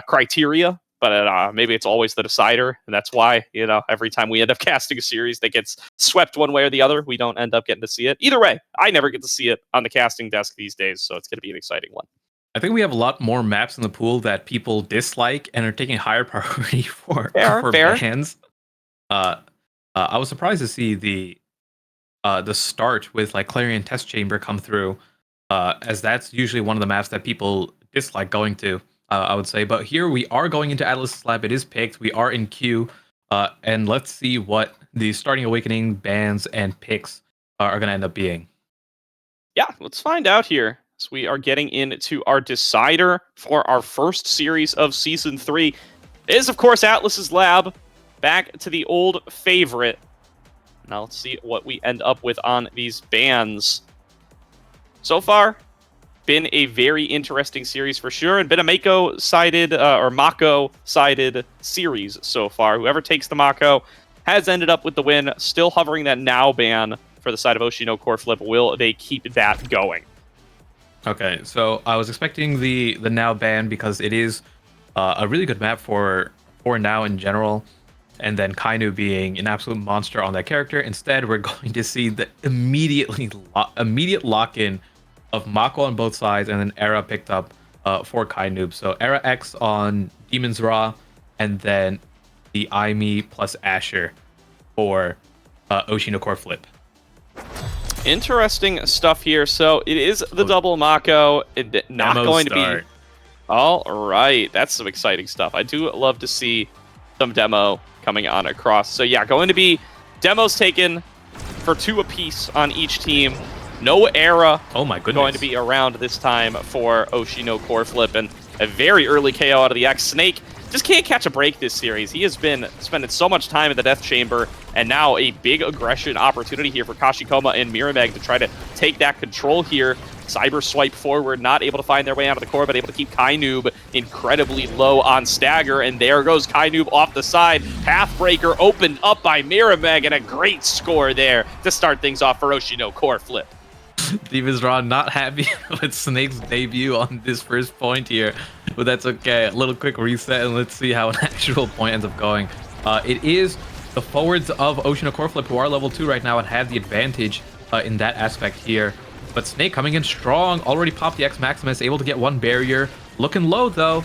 criteria. But maybe it's always the decider, and that's why every time we end up casting a series that gets swept one way or the other, we don't end up getting to see it. Either way, I never get to see it on the casting desk these days, so it's going to be an exciting one. I think we have a lot more maps in the pool that people dislike and are taking higher priority for Fair. bans. I was surprised to see the start with like Clarion Test Chamber come through, as that's usually one of the maps that people dislike going to. I would say, but here we are going into Atlas's lab. It is picked. We are in queue, and let's see what the Starting Awakening bans and picks are going to end up being. Yeah, let's find out here. So we are getting into our decider for our first series of Season 3. It is, of course, Atlas's lab. Back to the old favorite. Now let's see what we end up with on these bans. So far, been a very interesting series for sure, and been a Mako-sided series so far. Whoever takes the Mako has ended up with the win, still hovering that now ban for the side of Oshino Core Flip. Will they keep that going? Okay, so I was expecting the now ban because it is a really good map for now in general, and then Kainu being an absolute monster on that character. Instead, we're going to see the immediate lock-in of Mako on both sides, and then Era picked up for Kainu. So Era X on Demon's Raw, and then the Aimi plus Asher for Oshino Core Flip. Interesting stuff here. So it is the double Mako. Not Demo going start. to be... All right. That's some exciting stuff. I do love to see some demo coming on across. So yeah, going to be demos taken for 2 apiece on each team. No Era. Oh my goodness. Going to be around this time for Oshino Core Flip, and a very early KO out of the X. Snake just can't catch a break this series. He has been spending so much time in the Death Chamber, and now a big aggression opportunity here for Kashikoma and Mirameg to try to take that control here. Cyber swipe forward, not able to find their way out of the core, but able to keep Kainoob incredibly low on stagger, and there goes Kainoob off the side. Pathbreaker opened up by Mirameg, and a great score there to start things off for Oshino Core Flip. Demon's Raw not happy with Snake's debut on this first point here, but that's okay. A little quick reset, and let's see how an actual point ends up going. It is the forwards of Oshino Core Flip who are level 2 right now and have the advantage in that aspect here. But Snake coming in strong, already popped the X Maximus, able to get 1 barrier. Looking low though.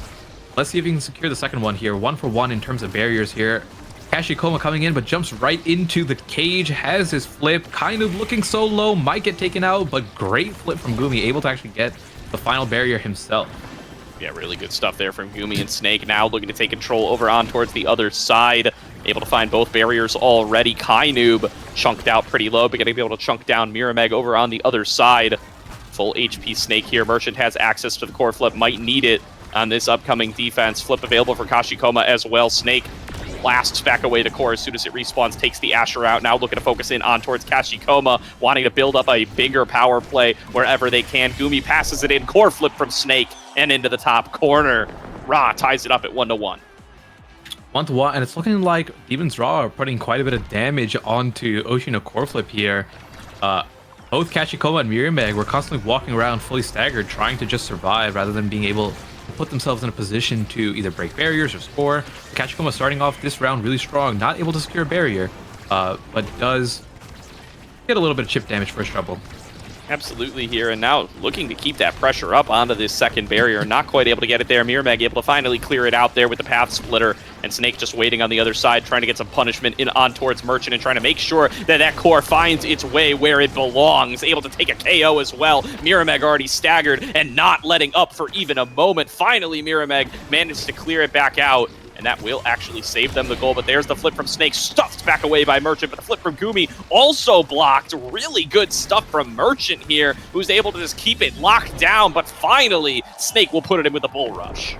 Let's see if he can secure the second one here. 1 for 1 in terms of barriers here. Kashikoma coming in, but jumps right into the cage, has his flip. Kind of looking so low, might get taken out, but great flip from Gumi, able to actually get the final barrier himself. Yeah, really good stuff there from Gumi and Snake. Now looking to take control over on towards the other side. Able to find both barriers already. Kainoob chunked out pretty low, but going to be able to chunk down Mirameg over on the other side. Full HP Snake here. Merchant has access to the core flip, might need it on this upcoming defense. Flip available for Kashikoma as well. Snake blasts back away the core as soon as it respawns, takes the Asher out. Now looking to focus in on towards Kashikoma, wanting to build up a bigger power play wherever they can. Gumi passes it in, core flip from Snake, and into the top corner. Ra ties it up at 1-1. 1-1, and it's looking like Demon's Raw are putting quite a bit of damage onto Oshino Core Flip here. Both Kashikoma and Mirameg were constantly walking around fully staggered, trying to just survive rather than being able to put themselves in a position to either break barriers or score. Kashikoma starting off this round really strong, not able to secure a barrier, but does get a little bit of chip damage first trouble. Absolutely here, and now looking to keep that pressure up onto this second barrier. Not quite able to get it there. Mirameg able to finally clear it out there with the path splitter, and Snake just waiting on the other side, trying to get some punishment in on towards Merchant and trying to make sure that that core finds its way where it belongs. Able to take a KO as well. Mirameg already staggered and not letting up for even a moment. Finally, Mirameg managed to clear it back out, and that will actually save them the goal. But there's the flip from Snake, stuffed back away by Merchant, but the flip from Gumi also blocked. Really good stuff from Merchant here, who's able to just keep it locked down, but finally, Snake will put it in with the Bull Rush.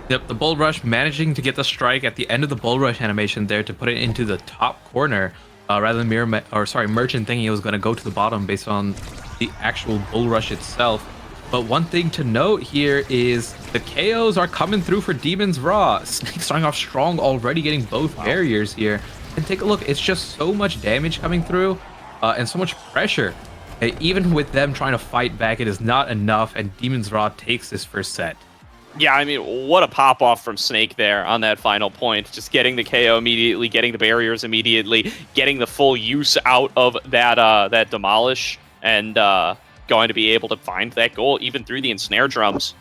Yep, the Bull Rush managing to get the strike at the end of the Bull Rush animation there to put it into the top corner, rather than Merchant thinking it was going to go to the bottom based on the actual Bull Rush itself. But one thing to note here is the KOs are coming through for Demon's Raw. Snake starting off strong, already getting both barriers here. And take a look, it's just so much damage coming through and so much pressure. Even with them trying to fight back, it is not enough, and Demon's Raw takes this first set. Yeah, I mean, what a pop-off from Snake there on that final point. Just getting the KO immediately, getting the barriers immediately, getting the full use out of that that Demolish, and going to be able to find that goal even through the ensnare drums.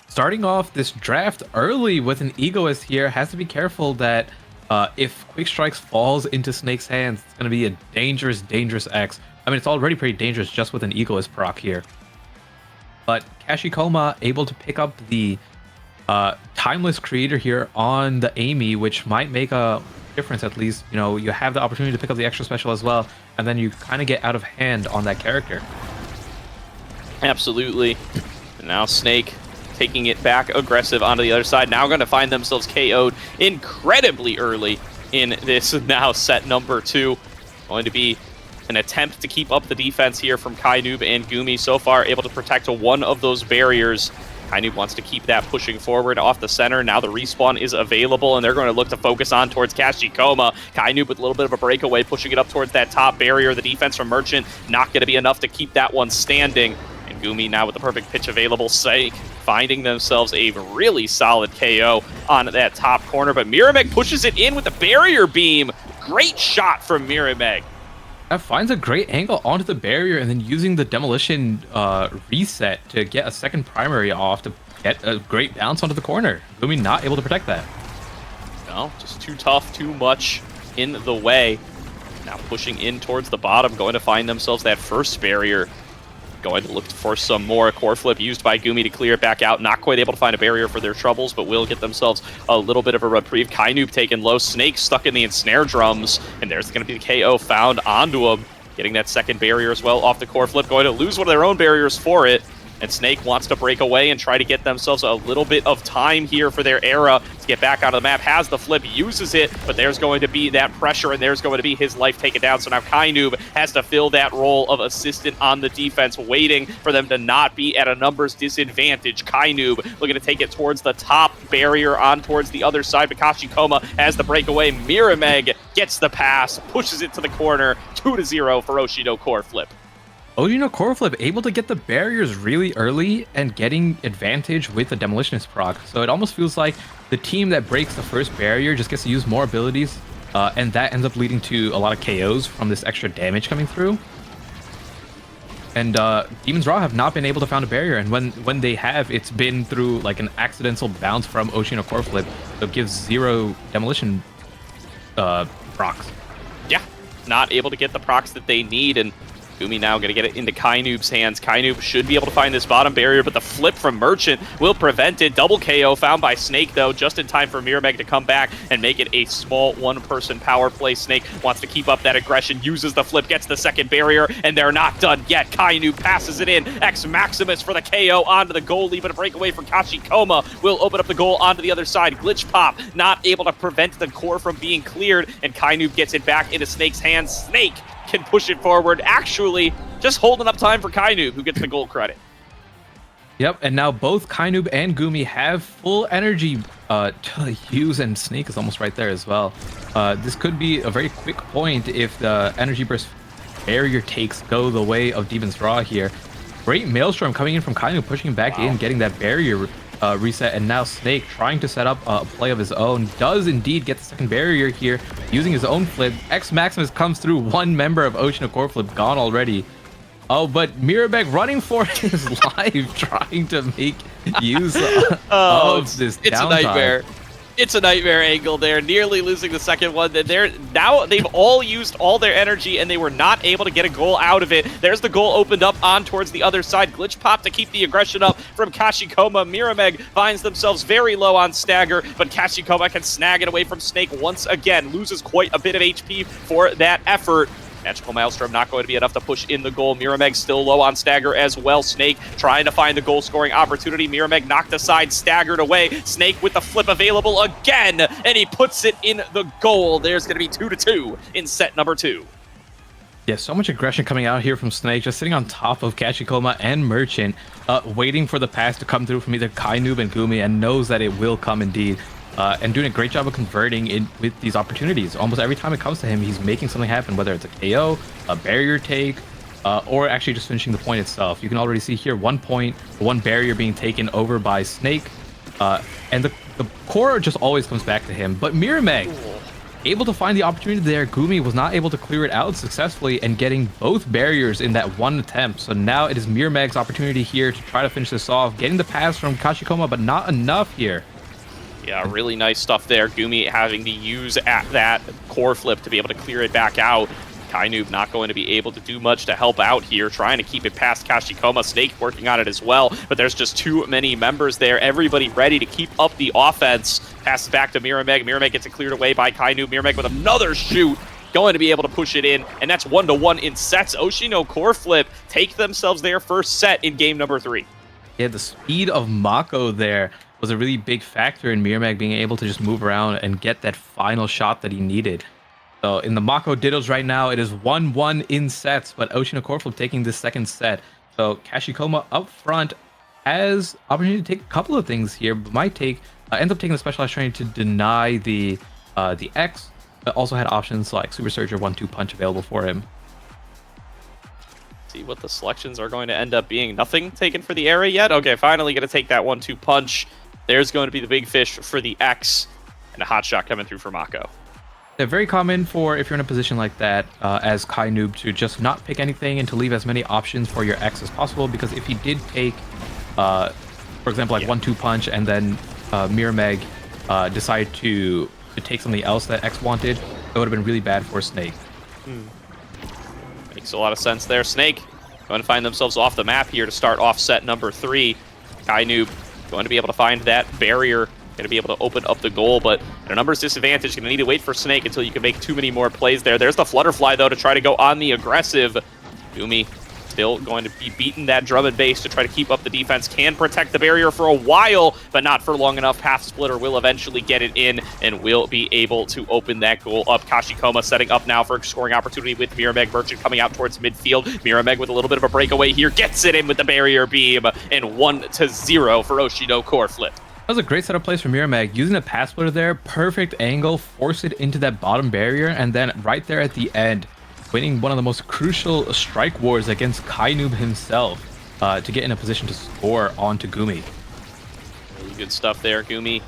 Starting off this draft early with an Egoist here, has to be careful that if Quick Strikes falls into Snake's hands, it's going to be a dangerous, dangerous X. I mean, it's already pretty dangerous just with an Egoist proc here. But Kashikoma able to pick up the Timeless Creator here on the Amy, which might make a difference at least. You know, you have the opportunity to pick up the extra special as well, and then you kind of get out of hand on that character. Absolutely. And now Snake taking it back aggressive onto the other side. Now going to find themselves KO'd incredibly early in this now set number 2. Going to be an attempt to keep up the defense here from Kainoob and Gumi. So far able to protect one of those barriers. Kainoob wants to keep that pushing forward off the center. Now the respawn is available, and they're going to look to focus on towards Kashikoma. Kainoob with a little bit of a breakaway, pushing it up towards that top barrier. The defense from Merchant not going to be enough to keep that one standing. And Gumi now with the perfect pitch available, finding themselves a really solid KO on that top corner. But Miremeg pushes it in with the barrier beam. Great shot from Miremeg. That finds a great angle onto the barrier and then using the demolition reset to get a second primary off to get a great bounce onto the corner. Gumi not able to protect that. No, just too tough, too much in the way. Now pushing in towards the bottom, going to find themselves that first barrier. Going to look for some more. Core flip used by Gumi to clear it back out. Not quite able to find a barrier for their troubles, but will get themselves a little bit of a reprieve. Kainoob taken low. Snake stuck in the ensnare drums, and there's going to be the KO found onto him. Getting that second barrier as well off the core flip. Going to lose one of their own barriers for it. And Snake wants to break away and try to get themselves a little bit of time here for their era to get back onto the map. Has the flip, uses it, but there's going to be that pressure, and there's going to be his life taken down. So now Kainoob has to fill that role of assistant on the defense, waiting for them to not be at a numbers disadvantage. Kainoob looking to take it towards the top barrier on towards the other side, but Kashikoma has the breakaway. Miremeg gets the pass, pushes it to the corner, 2-0 for Oshino core flip. Oshino core flip able to get the barriers really early and getting advantage with the demolitionist proc. So it almost feels like the team that breaks the first barrier just gets to use more abilities, and that ends up leading to a lot of KOs from this extra damage coming through. And Demon's Raw have not been able to find a barrier, and when they have, it's been through like an accidental bounce from Oshino core flip that gives 0 demolition procs. Yeah, not able to get the procs that they need, and Gumi now going to get it into Kainoob's hands. Kainoob should be able to find this bottom barrier, but the flip from Merchant will prevent it. Double KO found by Snake, though, just in time for Miremeg to come back and make it a small one-person power play. Snake wants to keep up that aggression, uses the flip, gets the second barrier, and they're not done yet. Kainoob passes it in. X Maximus for the KO onto the goalie, but a breakaway from Kashikoma will open up the goal onto the other side. Glitch pop, not able to prevent the core from being cleared, and Kainoob gets it back into Snake's hands. Snake can push it forward. Actually, just holding up time for Kainoob, who gets the goal credit. Yep, and now both Kainoob and Gumi have full energy to use, and Snake is almost right there as well. This could be a very quick point if the energy burst barrier takes go the way of Demon's Raw here. Great Maelstrom coming in from Kainoob, pushing back in, getting that barrier reset, and now Snake trying to set up a play of his own. Does indeed get the second barrier here, using his own flip. X Maximus comes through. One member of Oshino core flip gone already. Oh, but Miremeg running for his life, trying to make use of this It's downtime. a nightmare. It's a nightmare angle there, nearly losing the second one. They've all used all their energy, and they were not able to get a goal out of it. There's the goal opened up on towards the other side. Glitch pop to keep the aggression up from Kashikoma. Miremeg finds themselves very low on stagger, but Kashikoma can snag it away from Snake once again. Loses quite a bit of HP for that effort. Magical Maelstrom not going to be enough to push in the goal. Miremeg still low on stagger as well. Snake trying to find the goal-scoring opportunity. Miremeg knocked aside, staggered away. Snake with the flip available again, and he puts it in the goal. There's going to be 2-2 in set number 2. Yeah, so much aggression coming out here from Snake, just sitting on top of Kashikoma and Merchant, waiting for the pass to come through from either Kainoob and Gumi, and knows that it will come indeed. And doing a great job of converting in with these opportunities. Almost every time it comes to him, he's making something happen, whether it's a KO, a barrier take, or actually just finishing the point itself. You can already see here 1 point, 1 barrier being taken over by Snake, and the core just always comes back to him. But Miremeg, able to find the opportunity there. Gumi was not able to clear it out successfully and getting both barriers in that one attempt. So now it is Miremeg's opportunity here to try to finish this off, getting the pass from Kashikoma, but not enough here. Yeah, really nice stuff there. Gumi having to use at that core flip to be able to clear it back out. Kainoob not going to be able to do much to help out here, trying to keep it past Kashikoma. Snake working on it as well, but there's just too many members there. Everybody ready to keep up the offense. Passes back to Miremeg. Miremeg gets it cleared away by Kainoob. Miremeg with another shoot, going to be able to push it in, and that's 1-1 in sets. Oshino core flip take themselves their first set in game number 3. Yeah, the speed of Mako there was a really big factor in Miremeg being able to just move around and get that final shot that he needed. So in the Mako Dittos right now, it is 1-1 in sets, but Oshino core flip taking this second set. So Kashikoma up front, has opportunity to take a couple of things here, but might take ends up taking the specialized training to deny the X. But also had options like Super Surge or 1-2 Punch available for him. See what the selections are going to end up being. Nothing taken for the area yet. Okay, finally going to take that 1-2 Punch. There's going to be the big fish for the X, and a hot shot coming through for Mako. They're very common for if you're in a position like that as Kai Noob to just not pick anything and to leave as many options for your X as possible, because if he did take, for example, like 1-2 Punch and then Mirror Meg decide to take something else that X wanted, it would have been really bad for Snake. Makes a lot of sense there. Snake going to find themselves off the map here to start off set number 3. Kai Noob going to be able to find that barrier, going to be able to open up the goal, but at a numbers disadvantage, going to need to wait for Snake until you can make too many more plays there. There's the Flutterfly, though, to try to go on the aggressive. Gumi still going to be beating that drum and bass to try to keep up the defense. Can protect the barrier for a while, but not for long enough. Half Splitter will eventually get it in and will be able to open that goal up. Kashikoma setting up now for a scoring opportunity with Mirameg. Merchant coming out towards midfield. Mirameg with a little bit of a breakaway here. Gets it in with the barrier beam, and 1-0 for Oshino core flip. That was a great setup place for Mirameg. Using the pass splitter there, perfect angle, force it into that bottom barrier, and then right there at the end, winning one of the most crucial strike wars against Kai Noob himself to get in a position to score onto Gumi. Really good stuff there, Gumi.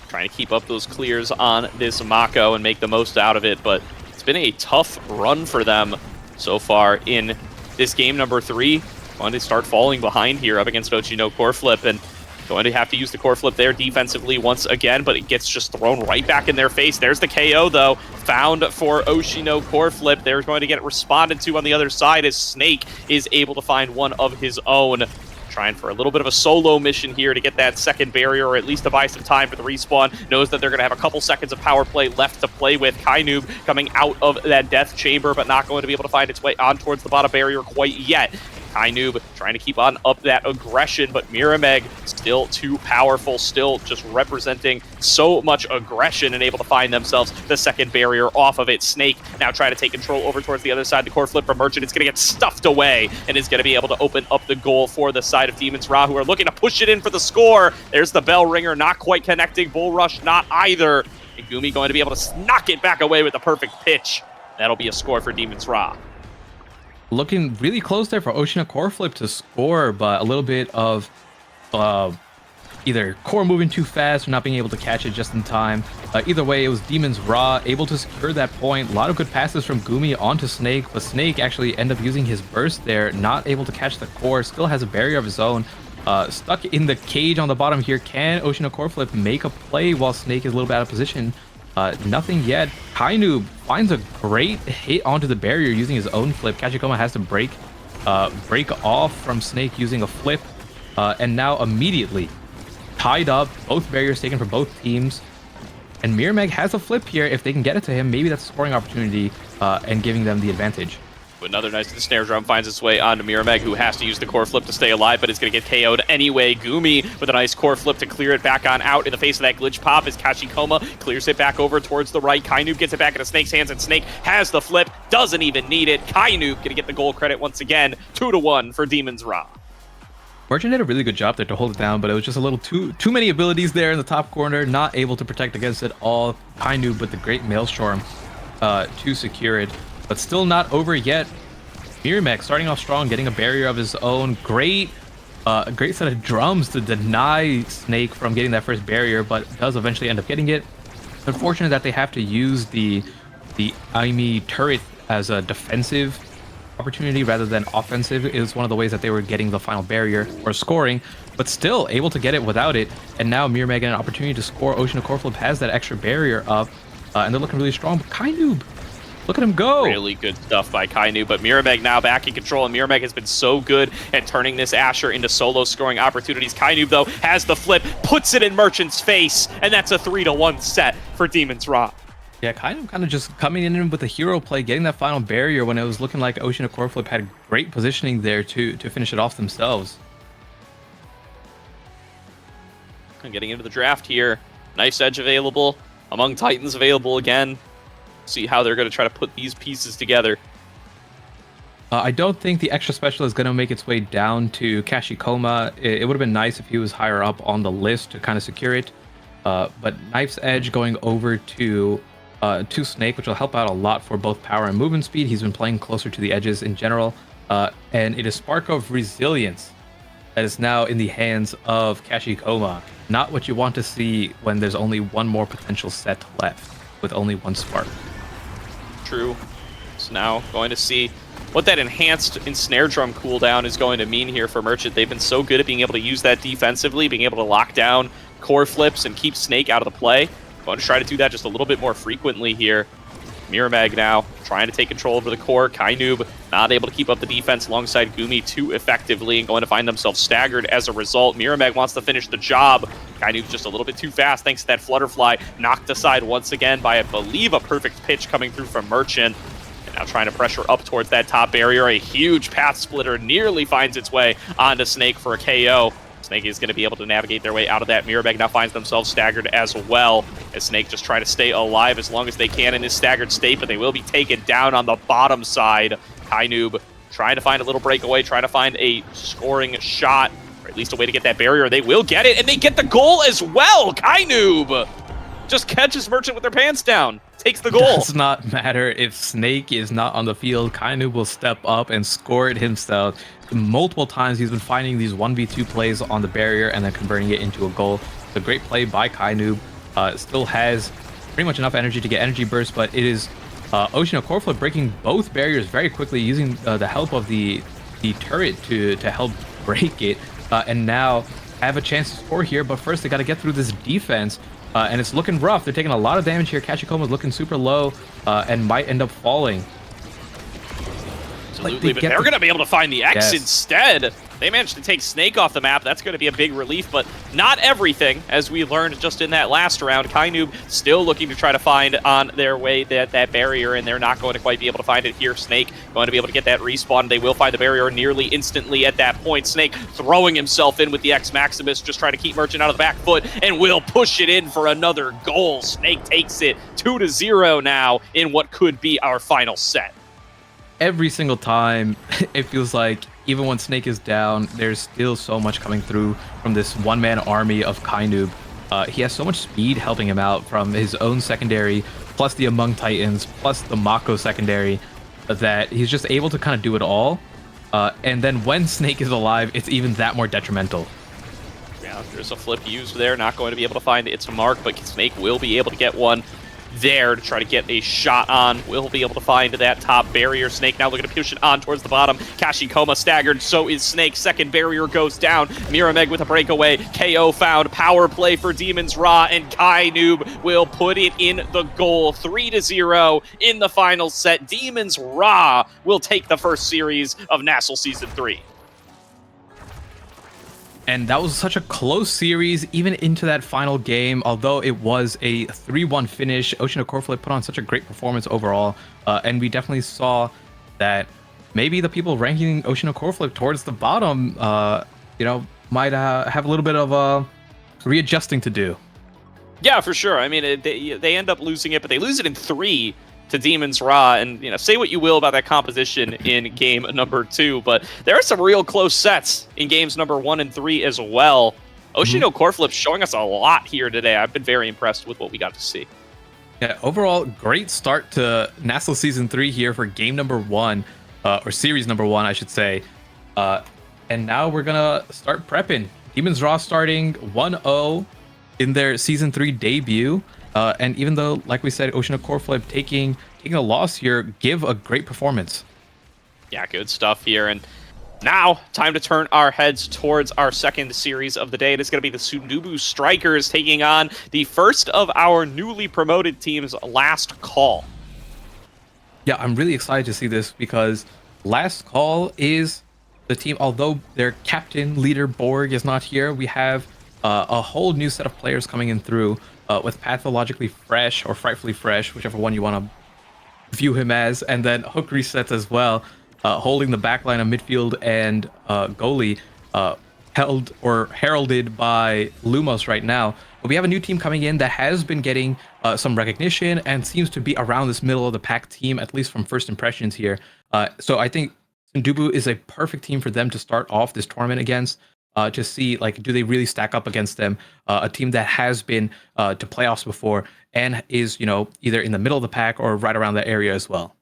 Trying to keep up those clears on this Mako and make the most out of it, but it's been a tough run for them so far in this game number 3. Going to start falling behind here up against Ochino core flip, and going to have to use the core flip there defensively once again, but it gets just thrown right back in their face. There's the KO, though, found for Oshino core flip. They're going to get responded to on the other side as Snake is able to find one of his own. Trying for a little bit of a solo mission here to get that second barrier, or at least to buy some time for the respawn. Knows that they're going to have a couple seconds of power play left to play with. Kai Noob coming out of that death chamber, but not going to be able to find its way on towards the bottom barrier quite yet. Kai Noob trying to keep on up that aggression, but Mirameg still too powerful, still just representing so much aggression and able to find themselves the second barrier off of it. Snake now trying to take control over towards the other side. The core flip from Merchant is going to get stuffed away and is going to be able to open up the goal for the side of Demons Ra, who are looking to push it in for the score. There's the bell ringer, not quite connecting. Bull Rush not either. And Gumi going to be able to knock it back away with the perfect pitch. That'll be a score for Demons Ra. Looking really close there for Oshino core flip to score, but a little bit of either core moving too fast or not being able to catch it just in time. Either way, it was Demons Ra able to secure that point. A lot of good passes from Gumi onto Snake, but Snake actually ended up using his burst there, not able to catch the core. Still has a barrier of his own. Stuck in the cage on the bottom here. Can Oshino core flip make a play while Snake is a little bit out of position? Nothing yet. Kai Noob finds a great hit onto the barrier using his own flip. Kachikoma has to break off from Snake using a flip, and now immediately tied up. Both barriers taken for both teams, and Mirameg has a flip here. If they can get it to him, maybe that's a scoring opportunity and giving them the advantage. Another nice snare drum finds its way onto Mirameg, who has to use the core flip to stay alive, but is going to get KO'd anyway. Gumi with a nice core flip to clear it back on out in the face of that glitch pop as Kashikoma clears it back over towards the right. Kai Noob gets it back into Snake's hands, and Snake has the flip, doesn't even need it. Kai Noob going to get the goal credit once again, 2-1 for Demons Ra. Merchant did a really good job there to hold it down, but it was just a little too many abilities there in the top corner, not able to protect against it all. Kai Noob with the great Maelstrom to secure it, but still not over yet. Mirameg starting off strong, getting a barrier of his own. Great set of drums to deny Snake from getting that first barrier, but does eventually end up getting it. Unfortunate that they have to use the Aimi turret as a defensive opportunity rather than offensive. It was one of the ways that they were getting the final barrier or scoring, but still able to get it without it. And now Mirameg an opportunity to score. Oshino core flip has that extra barrier up, and they're looking really strong. But Kai Noob, look at him go. Really good stuff by Kai Noob, but Mirameg now back in control, and Mirameg has been so good at turning this Asher into solo scoring opportunities. Kai Noob, though, has the flip, puts it in Merchant's face, and that's a 3-1 set for Demons Ra. Yeah, kind of just coming in with a hero play, getting that final barrier when it was looking like Oshino core flip had great positioning there to finish it off themselves. And getting into the draft here, nice edge available, among Titans available again. See how they're going to try to put these pieces together. I don't think the extra special is going to make its way down to Kashikoma. It would have been nice if he was higher up on the list to kind of secure it. But Knife's Edge going over to Snake, which will help out a lot for both power and movement speed. He's been playing closer to the edges in general. And it is Spark of Resilience that is now in the hands of Kashikoma. Not what you want to see when there's only one more potential set left with only one Spark. True. So now going to see what that enhanced Ensnare Drum cooldown is going to mean here for Merchant. They've been so good at being able to use that defensively, being able to lock down core flips and keep Snake out of the play. Going to try to do that just a little bit more frequently here. Mirrormag now trying to take control over the core. Kainoob not able to keep up the defense alongside Gumi too effectively and going to find themselves staggered as a result. Mirrormag wants to finish the job. Kainoob's just a little bit too fast thanks to that Flutterfly knocked aside once again by, I believe, a perfect pitch coming through from Merchant. And now trying to pressure up towards that top barrier. A huge path splitter nearly finds its way onto Snake for a KO. Snake is going to be able to navigate their way out of that. Mirrormag now finds themselves staggered as well, as Snake just try to stay alive as long as they can in his staggered state, but they will be taken down on the bottom side. Kainoob trying to find a little breakaway, trying to find a scoring shot, or at least a way to get that barrier. They will get it, and they get the goal as well! Kainoob just catches Merchant with their pants down. Takes the goal. It does not matter if Snake is not on the field. Kainoob will step up and score it himself. Multiple times he's been finding these 1v2 plays on the barrier and then converting it into a goal. It's a great play by Kainoob. Still has pretty much enough energy to get energy burst, but it is Ocean of Core Flip breaking both barriers very quickly using the help of the turret to help break it. And now have a chance to score here, but first they got to get through this defense. And it's looking rough. They're taking a lot of damage here. Kashikoma's looking super low and might end up falling. Absolutely, but they're going to be able to find the X instead. They managed to take Snake off the map. That's going to be a big relief, but not everything, as we learned just in that last round. Kainoob still looking to try to find on their way that barrier, and they're not going to quite be able to find it here. Snake going to be able to get that respawn. They will find the barrier nearly instantly at that point. Snake throwing himself in with the X Maximus, just trying to keep Merchant out of the back foot, and will push it in for another goal. Snake takes it 2-0 now in what could be our final set. Every single time, it feels like even when Snake is down, there's still so much coming through from this one-man army of Kainoob. He has so much speed helping him out from his own secondary, plus the Among Titans, plus the Mako secondary, that he's just able to kind of do it all. And then when Snake is alive, it's even that more detrimental. Yeah, there's a flip used there, not going to be able to find its mark, but Snake will be able to get one there to try to get a shot on. Will be able to find that top barrier. Snake now looking to push it on towards the bottom. Kashikoma staggered, so is Snake. Second barrier goes down. Mirrormag with a breakaway. KO found. Power play for Demon's Ra, and Kainoob will put it in the goal. 3-0 in the final set. Demon's Ra will take the first series of Nassel Season 3. And that was such a close series, even into that final game. Although it was a 3-1 finish, Ocean of Core Flip put on such a great performance overall. And we definitely saw that maybe the people ranking Ocean of Core Flip towards the bottom, might have a little bit of readjusting to do. Yeah, for sure. I mean, they end up losing it, but they lose it in 3 to Demon's Ra, and say what you will about that composition in game number 2, but there are some real close sets in games number 1 and 3 as well. Ocean of Core Flip showing us a lot here today. I've been very impressed with what we got to see. Yeah, overall, great start to Nassel Season 3 here for game number 1, or series number 1, I should say. And now we're gonna start prepping. Demon's Ra starting 1-0 in their Season 3 debut. And even though, like we said, Ocean of Core Flip taking a loss here, give a great performance. Yeah, good stuff here. And now, time to turn our heads towards our second series of the day. It is going to be the Sundubu Strikers taking on the first of our newly promoted teams, Last Call. Yeah, I'm really excited to see this because Last Call is the team, although their captain, leader Borg, is not here, we have a whole new set of players coming in through. With Pathologically Fresh or Frightfully Fresh, whichever one you want to view him as, and then Hook Resets as well, holding the backline of midfield and goalie, held or heralded by Lumos right now. But we have a new team coming in that has been getting some recognition and seems to be around this middle of the pack team, at least from first impressions here. So I think Sundubu is a perfect team for them to start off this tournament against. To see like, do they really stack up against them? A team that has been to playoffs before and is, either in the middle of the pack or right around that area as well.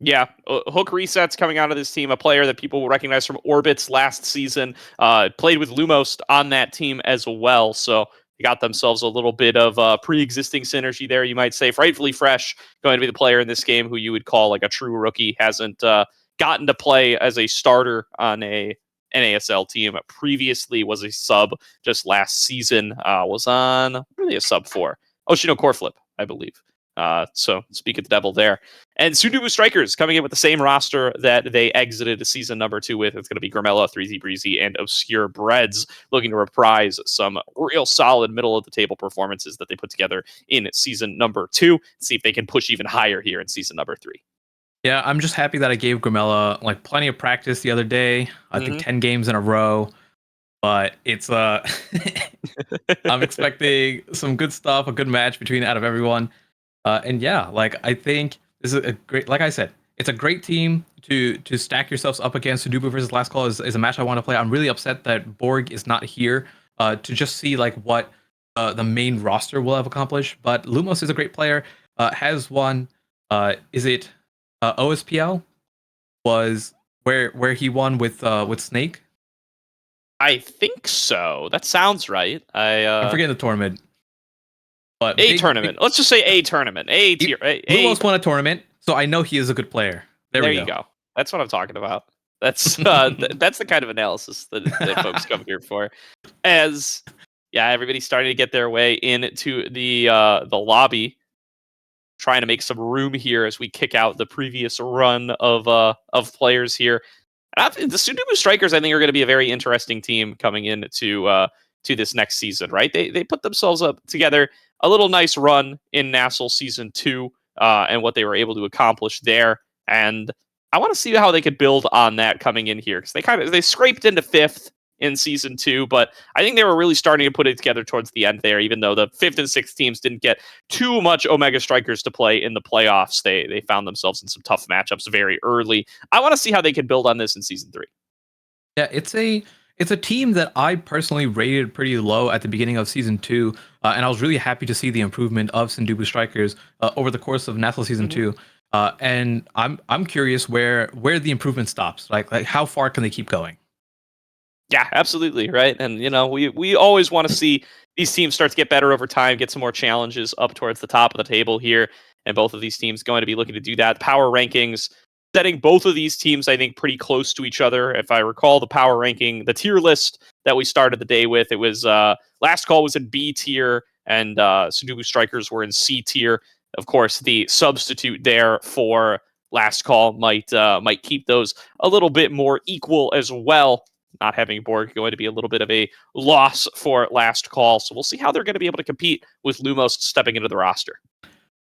Yeah, Hook Reset's coming out of this team, a player that people will recognize from Orbits last season. Played with Lumos on that team as well, so they got themselves a little bit of pre-existing synergy there, you might say. Rightfully Fresh, going to be the player in this game who you would call like a true rookie, hasn't gotten to play as a starter on a NASL team. Previously was a sub just last season, was on really a sub for Oshino Coreflip, I believe. So speak of the devil there. And Sundubu Strikers coming in with the same roster that they exited season number 2 with. It's going to be Grimella, 3Z Breezy, and Obscure Breads, looking to reprise some real solid middle of the table performances that they put together in season number 2. See if they can push even higher here in season number 3. Yeah, I'm just happy that I gave Grimella like plenty of practice the other day. I think 10 games in a row. But it's I'm expecting some good stuff, a good match out of everyone. And yeah, like I think this is a great, like I said, it's a great team to stack yourselves up against. Sundubu versus Last Call is a match I want to play. I'm really upset that Borg is not here to just see like what the main roster will have accomplished. But Lumos is a great player, has won. Is it OSPL? Was where he won with Snake? I think so. That sounds right. I'm forgetting the tournament. But tournament. Let's just say a tournament. A tier. Lumos won a tournament, so I know he is a good player. There you go. That's what I'm talking about. That's that's the kind of analysis that folks come here for. As everybody's starting to get their way into the lobby, trying to make some room here as we kick out the previous run of players here. The Sundubu Strikers, I think, are going to be a very interesting team coming into to this next season, right? They put themselves up together a little nice run in Nassel season 2 and what they were able to accomplish there. And I want to see how they could build on that coming in here, because they scraped into 5th in season 2, but I think they were really starting to put it together towards the end there, even though the 5th and 6th teams didn't get too much Omega Strikers to play in the playoffs. They found themselves in some tough matchups very early. I want to see how they can build on this in season 3. Yeah, it's a team that I personally rated pretty low at the beginning of season 2, and I was really happy to see the improvement of Sundubu Strikers over the course of Nassel season 2. And I'm curious where the improvement stops. Like how far can they keep going? Yeah, absolutely, right. And we always want to see these teams start to get better over time, get some more challenges up towards the top of the table here, and both of these teams going to be looking to do that. Power rankings setting both of these teams, I think, pretty close to each other. If I recall the power ranking, the tier list that we started the day with, it was Last Call was in B tier and Sundubu Strikers were in C tier. Of course, the substitute there for Last Call might keep those a little bit more equal as well. Not having Borg going to be a little bit of a loss for Last Call. So we'll see how they're going to be able to compete with Lumos stepping into the roster.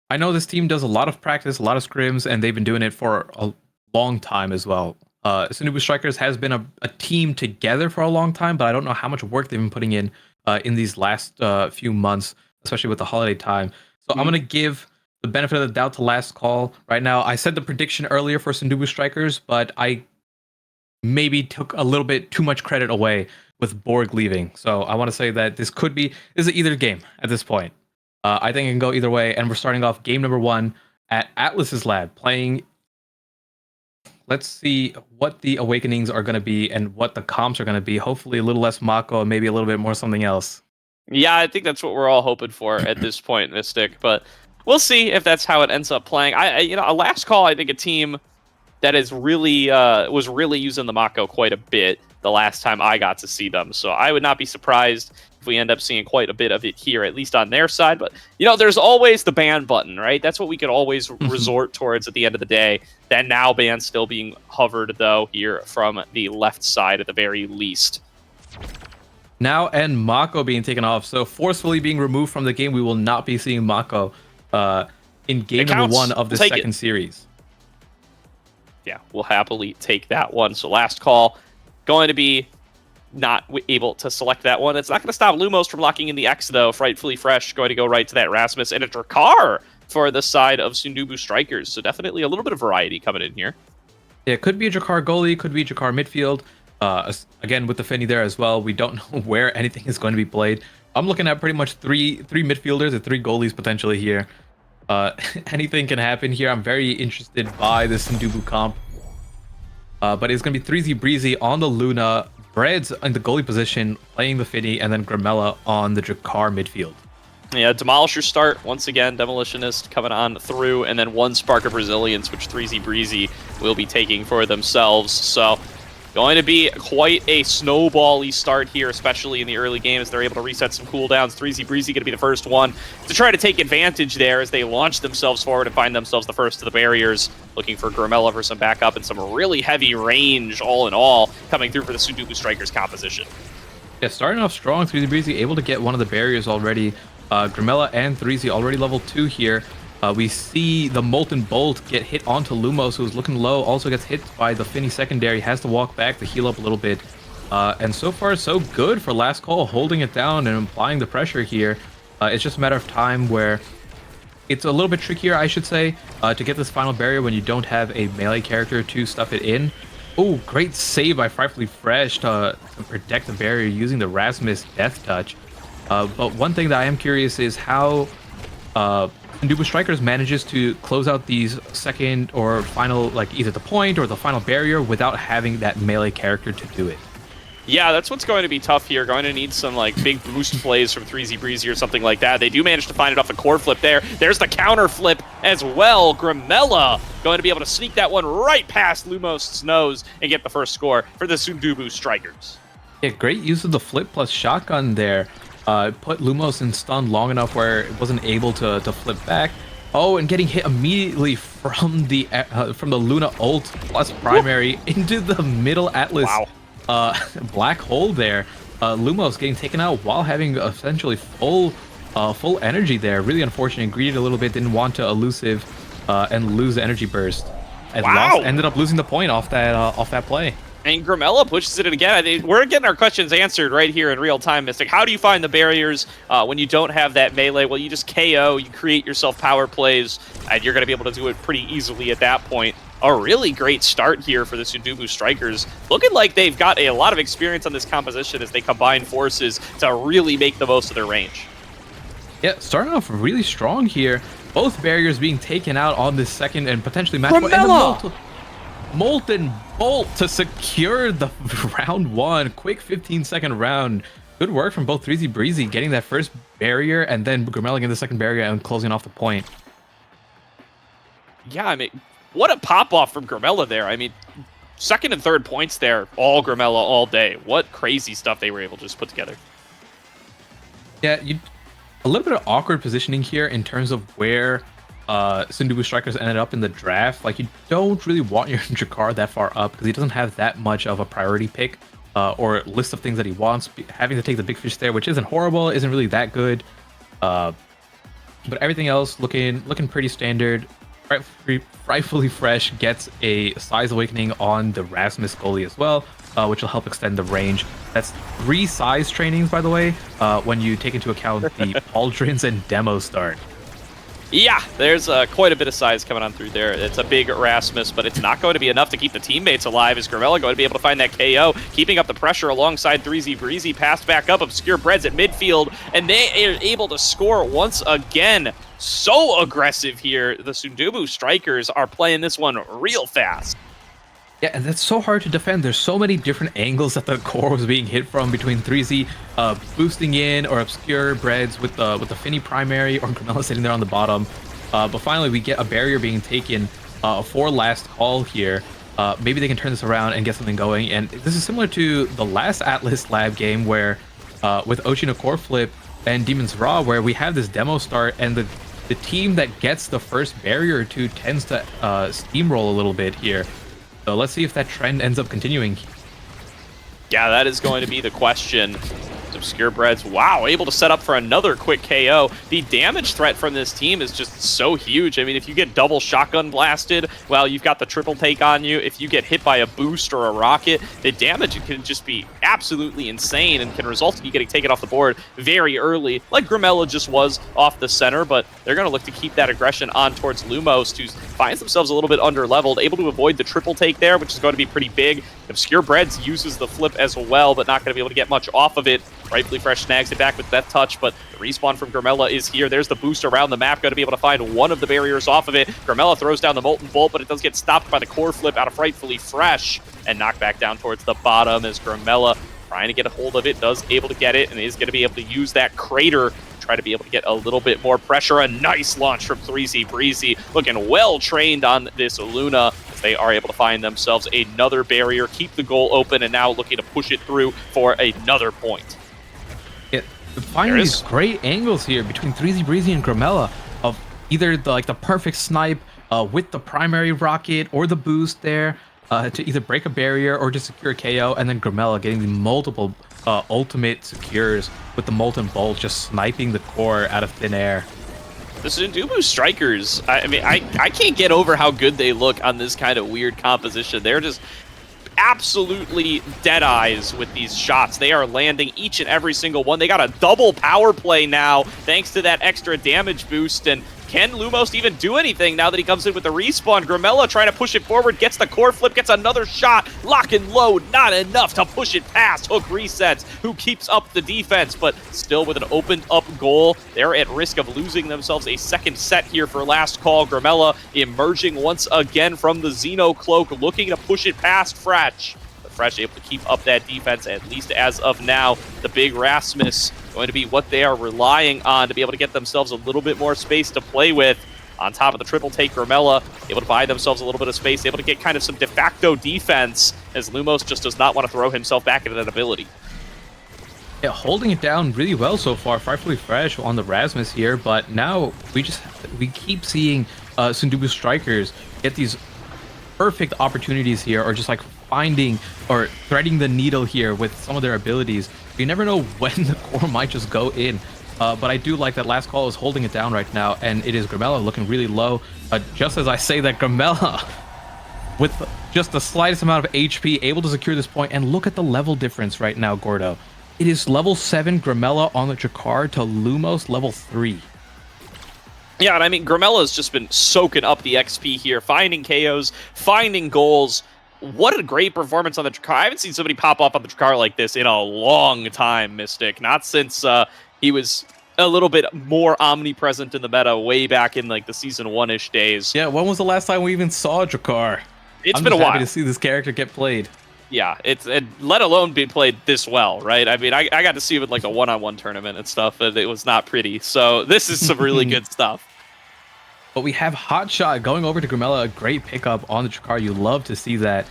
I know this team does a lot of practice, a lot of scrims, and they've been doing it for a long time as well. Sundubu Strikers has been a team together for a long time, but I don't know how much work they've been putting in these last few months, especially with the holiday time. So I'm going to give the benefit of the doubt to Last Call right now. I said the prediction earlier for Sundubu Strikers, but I maybe took a little bit too much credit away with Borg leaving. So I want to say that this is either game at this point. I think it can go either way, and we're starting off game number 1 at Atlas's lab, playing. Let's see what the awakenings are going to be and what the comps are going to be. Hopefully a little less Mako and maybe a little bit more something else. Yeah, I think that's what we're all hoping for at this point, Mystic, but we'll see if that's how it ends up playing. A Last Call, I think a team that is really was really using the Mako quite a bit the last time I got to see them. So I would not be surprised if we end up seeing quite a bit of it here, at least on their side. But, there's always the ban button, right? That's what we could always resort towards at the end of the day. That now ban still being hovered, though, here from the left side at the very least. Now and Mako being taken off. So forcefully being removed from the game. We will not be seeing Mako in game number 1 of the second series. Yeah, we'll happily take that one. So Last Call going to be not able to select that one. It's not going to stop Lumos from locking in the X, though. Rightfully Fresh going to go right to that Rasmus and a Drakkar for the side of Sundubu Strikers. So definitely a little bit of variety coming in here. It could be a Jakar goalie, could be Jakar midfield. Again, with the Finny there as well, we don't know where anything is going to be played. I'm looking at pretty much three midfielders and 3 goalies potentially here. Anything can happen here. I'm very interested by this Ndubu comp. But it's going to be 3Z Breezy on the Luna, Breads in the goalie position, playing the Finny, and then Gramella on the Jakar midfield. Yeah, Demolisher start, once again, Demolitionist coming on through, and then 1 Spark of Resilience, which 3Z Breezy will be taking for themselves. So, going to be quite a snowball-y start here, especially in the early games. They're able to reset some cooldowns. 3Z Breezy going to be the first one to try to take advantage there as they launch themselves forward and find themselves the first to the barriers, looking for Gramella for some backup and some really heavy range, all in all, coming through for the Sundubu Strikers composition. Yeah, starting off strong, 3Z Breezy able to get one of the barriers already. Gramella and 3Z already level 2 here. We see the Molten Bolt get hit onto Lumos, who's looking low, also gets hit by the Finny secondary, has to walk back to heal up a little bit. And so far, so good for Last Call, holding it down and applying the pressure here. It's just a matter of time where it's a little bit trickier, I should say, to get this final barrier when you don't have a melee character to stuff it in. Oh, great save by Frightfully Fresh to protect the barrier using the Rasmus Death Touch. But one thing that I am curious is how Ndubu Strikers manages to close out these second or final, like either the point or the final barrier without having that melee character to do it. Yeah, that's what's going to be tough here. Going to need some like big boost plays from 3Z Breezy or something like that. They do manage to find it off a core flip there. There's the counter flip as well. Gramella going to be able to sneak that one right past Lumos' nose and get the first score for the Sundubu Strikers. Yeah, great use of the flip plus shotgun there. Put Lumos in stun long enough where it wasn't able to flip back. Oh, and getting hit immediately from the Luna ult plus primary into the middle Atlas black hole there. Lumos getting taken out while having essentially full energy there. Really unfortunate. Greeted a little bit, didn't want to elusive and lose the energy burst. And ended up losing the point off that play. And Gramella pushes it in again. We're getting our questions answered right here in real time, Mystic. How do you find the barriers when you don't have that melee? Well, you just KO, you create yourself power plays, and you're going to be able to do it pretty easily at that point. A really great start here for the Sundubu Strikers. Looking like they've got a lot of experience on this composition as they combine forces to really make the most of their range. Yeah, starting off really strong here. Both barriers being taken out on this second and potentially match point. And the Molten Bolt to secure the round 1. Quick 15-second round. Good work from both 3Z Breezy getting that first barrier and then Gramella getting the second barrier and closing off the point. Yeah, I mean, what a pop-off from Gramella there. I mean, second and third points there, all Gramella all day. What crazy stuff they were able to just put together. Yeah, a little bit of awkward positioning here in terms of where Sundubu Strikers ended up in the draft. Like, you don't really want your Jakar that far up because he doesn't have that much of a priority pick or list of things that he wants. Having to take the big fish there, which isn't horrible, isn't really that good. But everything else looking pretty standard. Frightfully Fresh gets a Size Awakening on the Rasmus goalie as well, which will help extend the range. That's 3 size trainings, by the way, when you take into account the Pauldrons and Demo start. Yeah, there's quite a bit of size coming on through there. It's a big Rasmus, but it's not going to be enough to keep the teammates alive. Is Gramella going to be able to find that KO, keeping up the pressure alongside 3Z Breezy, passed back up, Obscure Breads at midfield, and they are able to score once again. So aggressive here. The Sundubu Strikers are playing this one real fast. Yeah, and that's so hard to defend. There's so many different angles that the core was being hit from between 3Z boosting in or Obscure Breads with the Finny primary or Gramella sitting there on the bottom. But finally, we get a barrier being taken for Last Call here. Maybe they can turn this around and get something going. And this is similar to the last Atlas Lab game where with Ochino Core Flip and Demon's Raw, where we have this demo start and the team that gets the first barrier or two tends to steamroll a little bit here. So let's see if that trend ends up continuing. Yeah, that is going to be the question. Obscure Breads, wow, able to set up for another quick KO. The damage threat from this team is just so huge. I mean, if you get double shotgun blasted, well, you've got the triple take on you. If you get hit by a boost or a rocket, the damage can just be absolutely insane and can result in you getting taken off the board very early, like Grimella just was off the center, but they're going to look to keep that aggression on towards Lumos, who finds themselves a little bit under-leveled, able to avoid the triple take there, which is going to be pretty big. Obscure Breads uses the flip as well, but not going to be able to get much off of it. Rightfully Fresh snags it back with Death Touch, but the respawn from Grimella is here. There's the boost around the map, going to be able to find one of the barriers off of it. Grimella throws down the Molten Bolt, but it does get stopped by the core flip out of Rightfully Fresh, and knocked back down towards the bottom as Grimella, trying to get a hold of it, does able to get it, and is going to be able to use that crater to try to be able to get a little bit more pressure. A nice launch from 3Z Breezy, looking well trained on this Luna. They are able to find themselves another barrier, keep the goal open, and now looking to push it through for another point. Yeah, finding these great angles here between 3Z Breezy and Grimella of either the perfect snipe with the primary rocket or the boost there to either break a barrier or just secure KO, and then Grimella getting the multiple ultimate secures with the Molten Bolt, just sniping the core out of thin air. The Sundubu Strikers, I mean, I can't get over how good they look on this kind of weird composition. They're just absolutely dead eyes with these shots. They are landing each and every single one. They got a double power play now thanks to that extra damage boost, and can Lumos even do anything now that he comes in with the respawn? Grimella trying to push it forward, gets the core flip, gets another shot, lock and load, not enough to push it past Hook Resets, who keeps up the defense, but still with an opened up goal. They're at risk of losing themselves a second set here for last call. Grimella emerging once again from the Xeno Cloak, looking to push it past Fresh. But Fresh able to keep up that defense, at least as of now. The big Rasmus going to be what they are relying on to be able to get themselves a little bit more space to play with. On top of the triple take, Grimella able to buy themselves a little bit of space, able to get kind of some de facto defense, as Lumos just does not want to throw himself back into that ability. Yeah, holding it down really well so far. Rightfully Fresh on the Rasmus here, but now we keep seeing Sundubu Strikers get these perfect opportunities here, or just like finding or threading the needle here with some of their abilities. You never know when the core might just go in. But I do like that last call is holding it down right now, and it is Grimella looking really low. Just as I say that, Grimella, with just the slightest amount of HP, able to secure this point, and look at the level difference right now, Gordo. It is level 7 Grimella on the Jakar to Lumos level 3. Yeah, and I mean, Grimella's just been soaking up the XP here, finding KOs, finding goals. What a great performance on the Drakkar. I haven't seen somebody pop up on the Drakkar like this in a long time, Mystic. Not since he was a little bit more omnipresent in the meta way back in like the season 1-ish days. Yeah, when was the last time we even saw Drakkar? It's been a while. Happy to see this character get played. Yeah, let alone be played this well, right? I mean, I got to see it with like a one-on-one tournament and stuff, and it was not pretty. So this is some really good stuff. But we have Hotshot going over to Grimella, a great pickup on the Drakkar. You love to see that.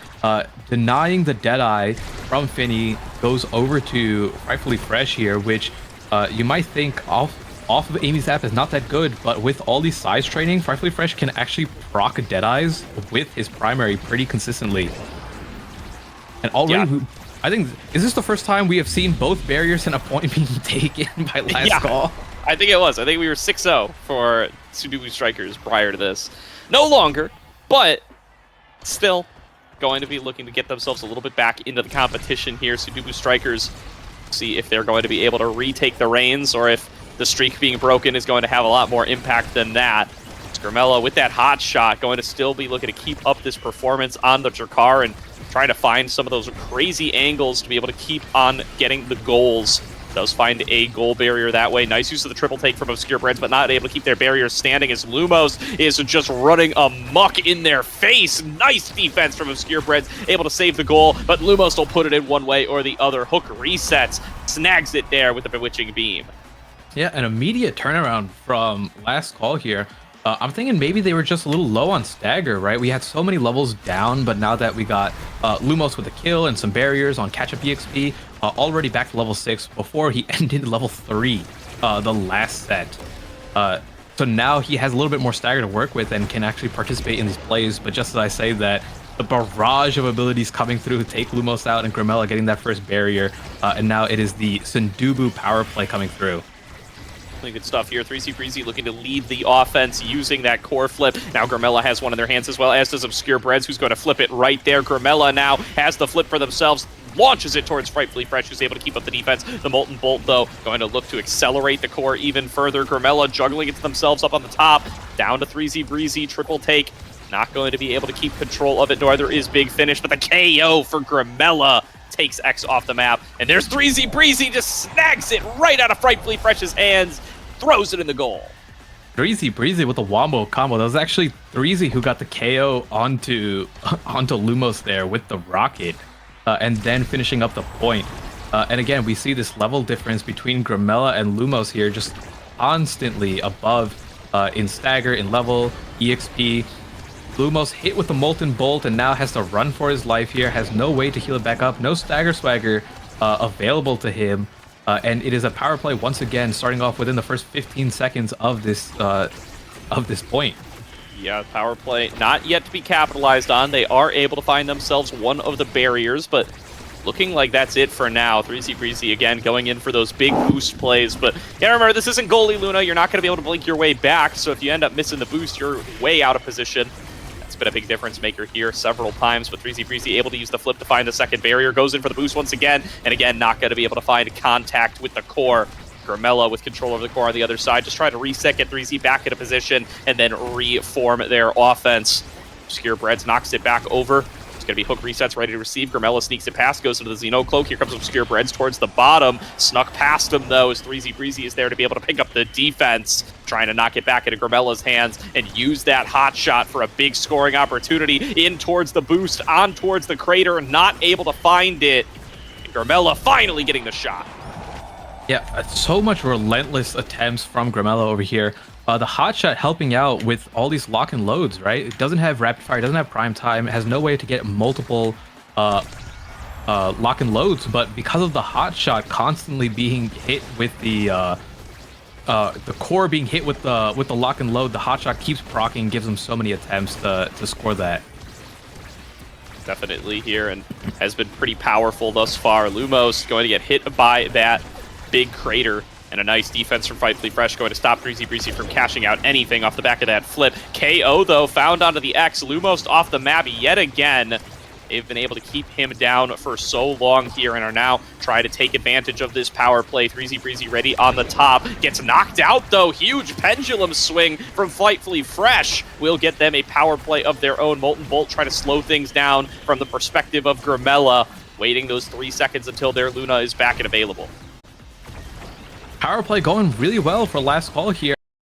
Denying the Deadeye from Finny goes over to Rightfully Fresh here, which you might think off of Amy's Zap is not that good, but with all these size training, Rightfully Fresh can actually proc Deadeyes with his primary pretty consistently. And already, yeah. I think, is this the first time we have seen both barriers and a point being taken by last call? I think it was. I think we were 6-0 for Sundubu Strikers prior to this. No longer, but still going to be looking to get themselves a little bit back into the competition here. Sundubu Strikers, see if they're going to be able to retake the reins, or if the streak being broken is going to have a lot more impact than that. Grimella with that hot shot going to still be looking to keep up this performance on the Drakkar and trying to find some of those crazy angles to be able to keep on getting the goals. Does find a goal barrier that way. Nice use of the triple take from Obscure Breads, but not able to keep their barriers standing as Lumos is just running amok in their face. Nice defense from Obscure Breads, able to save the goal, but Lumos will put it in one way or the other. Hook resets, snags it there with the Bewitching Beam. Yeah, an immediate turnaround from last call here. I'm thinking maybe they were just a little low on stagger, right? We had so many levels down, but now that we got Lumos with a kill and some barriers on catch-up EXP, already back to level 6 before he ended level 3 the last set. So now he has a little bit more stagger to work with and can actually participate in these plays. But just as I say that, the barrage of abilities coming through to take Lumos out, and Grimella getting that first barrier. And now it is the Sundubu power play coming through. Really good stuff here. 3C Breezy looking to lead the offense using that core flip. Now Grimella has one in their hands as well, as does Obscure Breads, who's going to flip it right there. Grimella now has the flip for themselves, launches it towards Frightfully Fresh, who's able to keep up the defense. The Molten Bolt, though, going to look to accelerate the core even further. Grimella juggling it to themselves up on the top. Down to 3Z Breezy, triple take. Not going to be able to keep control of it, nor there is Big Finish, but the KO for Grimella takes X off the map. And there's 3Z Breezy, just snags it right out of Frightfully Fresh's hands, throws it in the goal. 3Z Breezy with the wombo combo. That was actually 3Z who got the KO onto Lumos there with the rocket, and then finishing up the point. And again, we see this level difference between Grimella and Lumos here, just constantly above in stagger, in level, EXP. Lumos hit with the Molten Bolt and now has to run for his life here, has no way to heal it back up, no stagger swagger available to him. And it is a power play once again, starting off within the first 15 seconds of this point. Yeah, power play not yet to be capitalized on. They are able to find themselves one of the barriers, but looking like that's it for now. 3Z Breezy again going in for those big boost plays, but yeah, remember, this isn't goalie Luna. You're not going to be able to blink your way back, so if you end up missing the boost, you're way out of position. That's been a big difference maker here several times, but 3Z Breezy able to use the flip to find the second barrier, goes in for the boost once again, and again, not going to be able to find contact with the core. Grimella with control over the core on the other side, just try to reset, get 3Z back into position, and then reform their offense. Obscure Breads knocks it back over. It's going to be hook resets, ready to receive. Grimella sneaks it past, goes into the Xeno Cloak. Here comes Obscure Breads towards the bottom. Snuck past him, though, as 3Z Breezy is there to be able to pick up the defense. Trying to knock it back into Grimella's hands and use that hot shot for a big scoring opportunity. In towards the boost, on towards the crater, not able to find it. And Grimella finally getting the shot. Yeah, so much relentless attempts from Grimella over here. The hotshot helping out with all these lock and loads, right? It doesn't have rapid fire, it doesn't have prime time, it has no way to get multiple lock and loads, but because of the hotshot constantly being hit with the core being hit with the lock and load, the hotshot keeps proccing, gives them so many attempts to score that. Definitely here, and has been pretty powerful thus far. Lumos going to get hit by that big crater, and a nice defense from Frightfully Fresh going to stop 3Z Breezy from cashing out anything off the back of that flip. KO, though, found onto the X. Lumos off the map yet again. They've been able to keep him down for so long here and are now trying to take advantage of this power play. 3Z Breezy ready on the top. Gets knocked out, though. Huge pendulum swing from Frightfully Fresh will get them a power play of their own. Molten Bolt trying to slow things down from the perspective of Grimella, waiting those 3 seconds until their Luna is back and available. Power play going really well for last call here.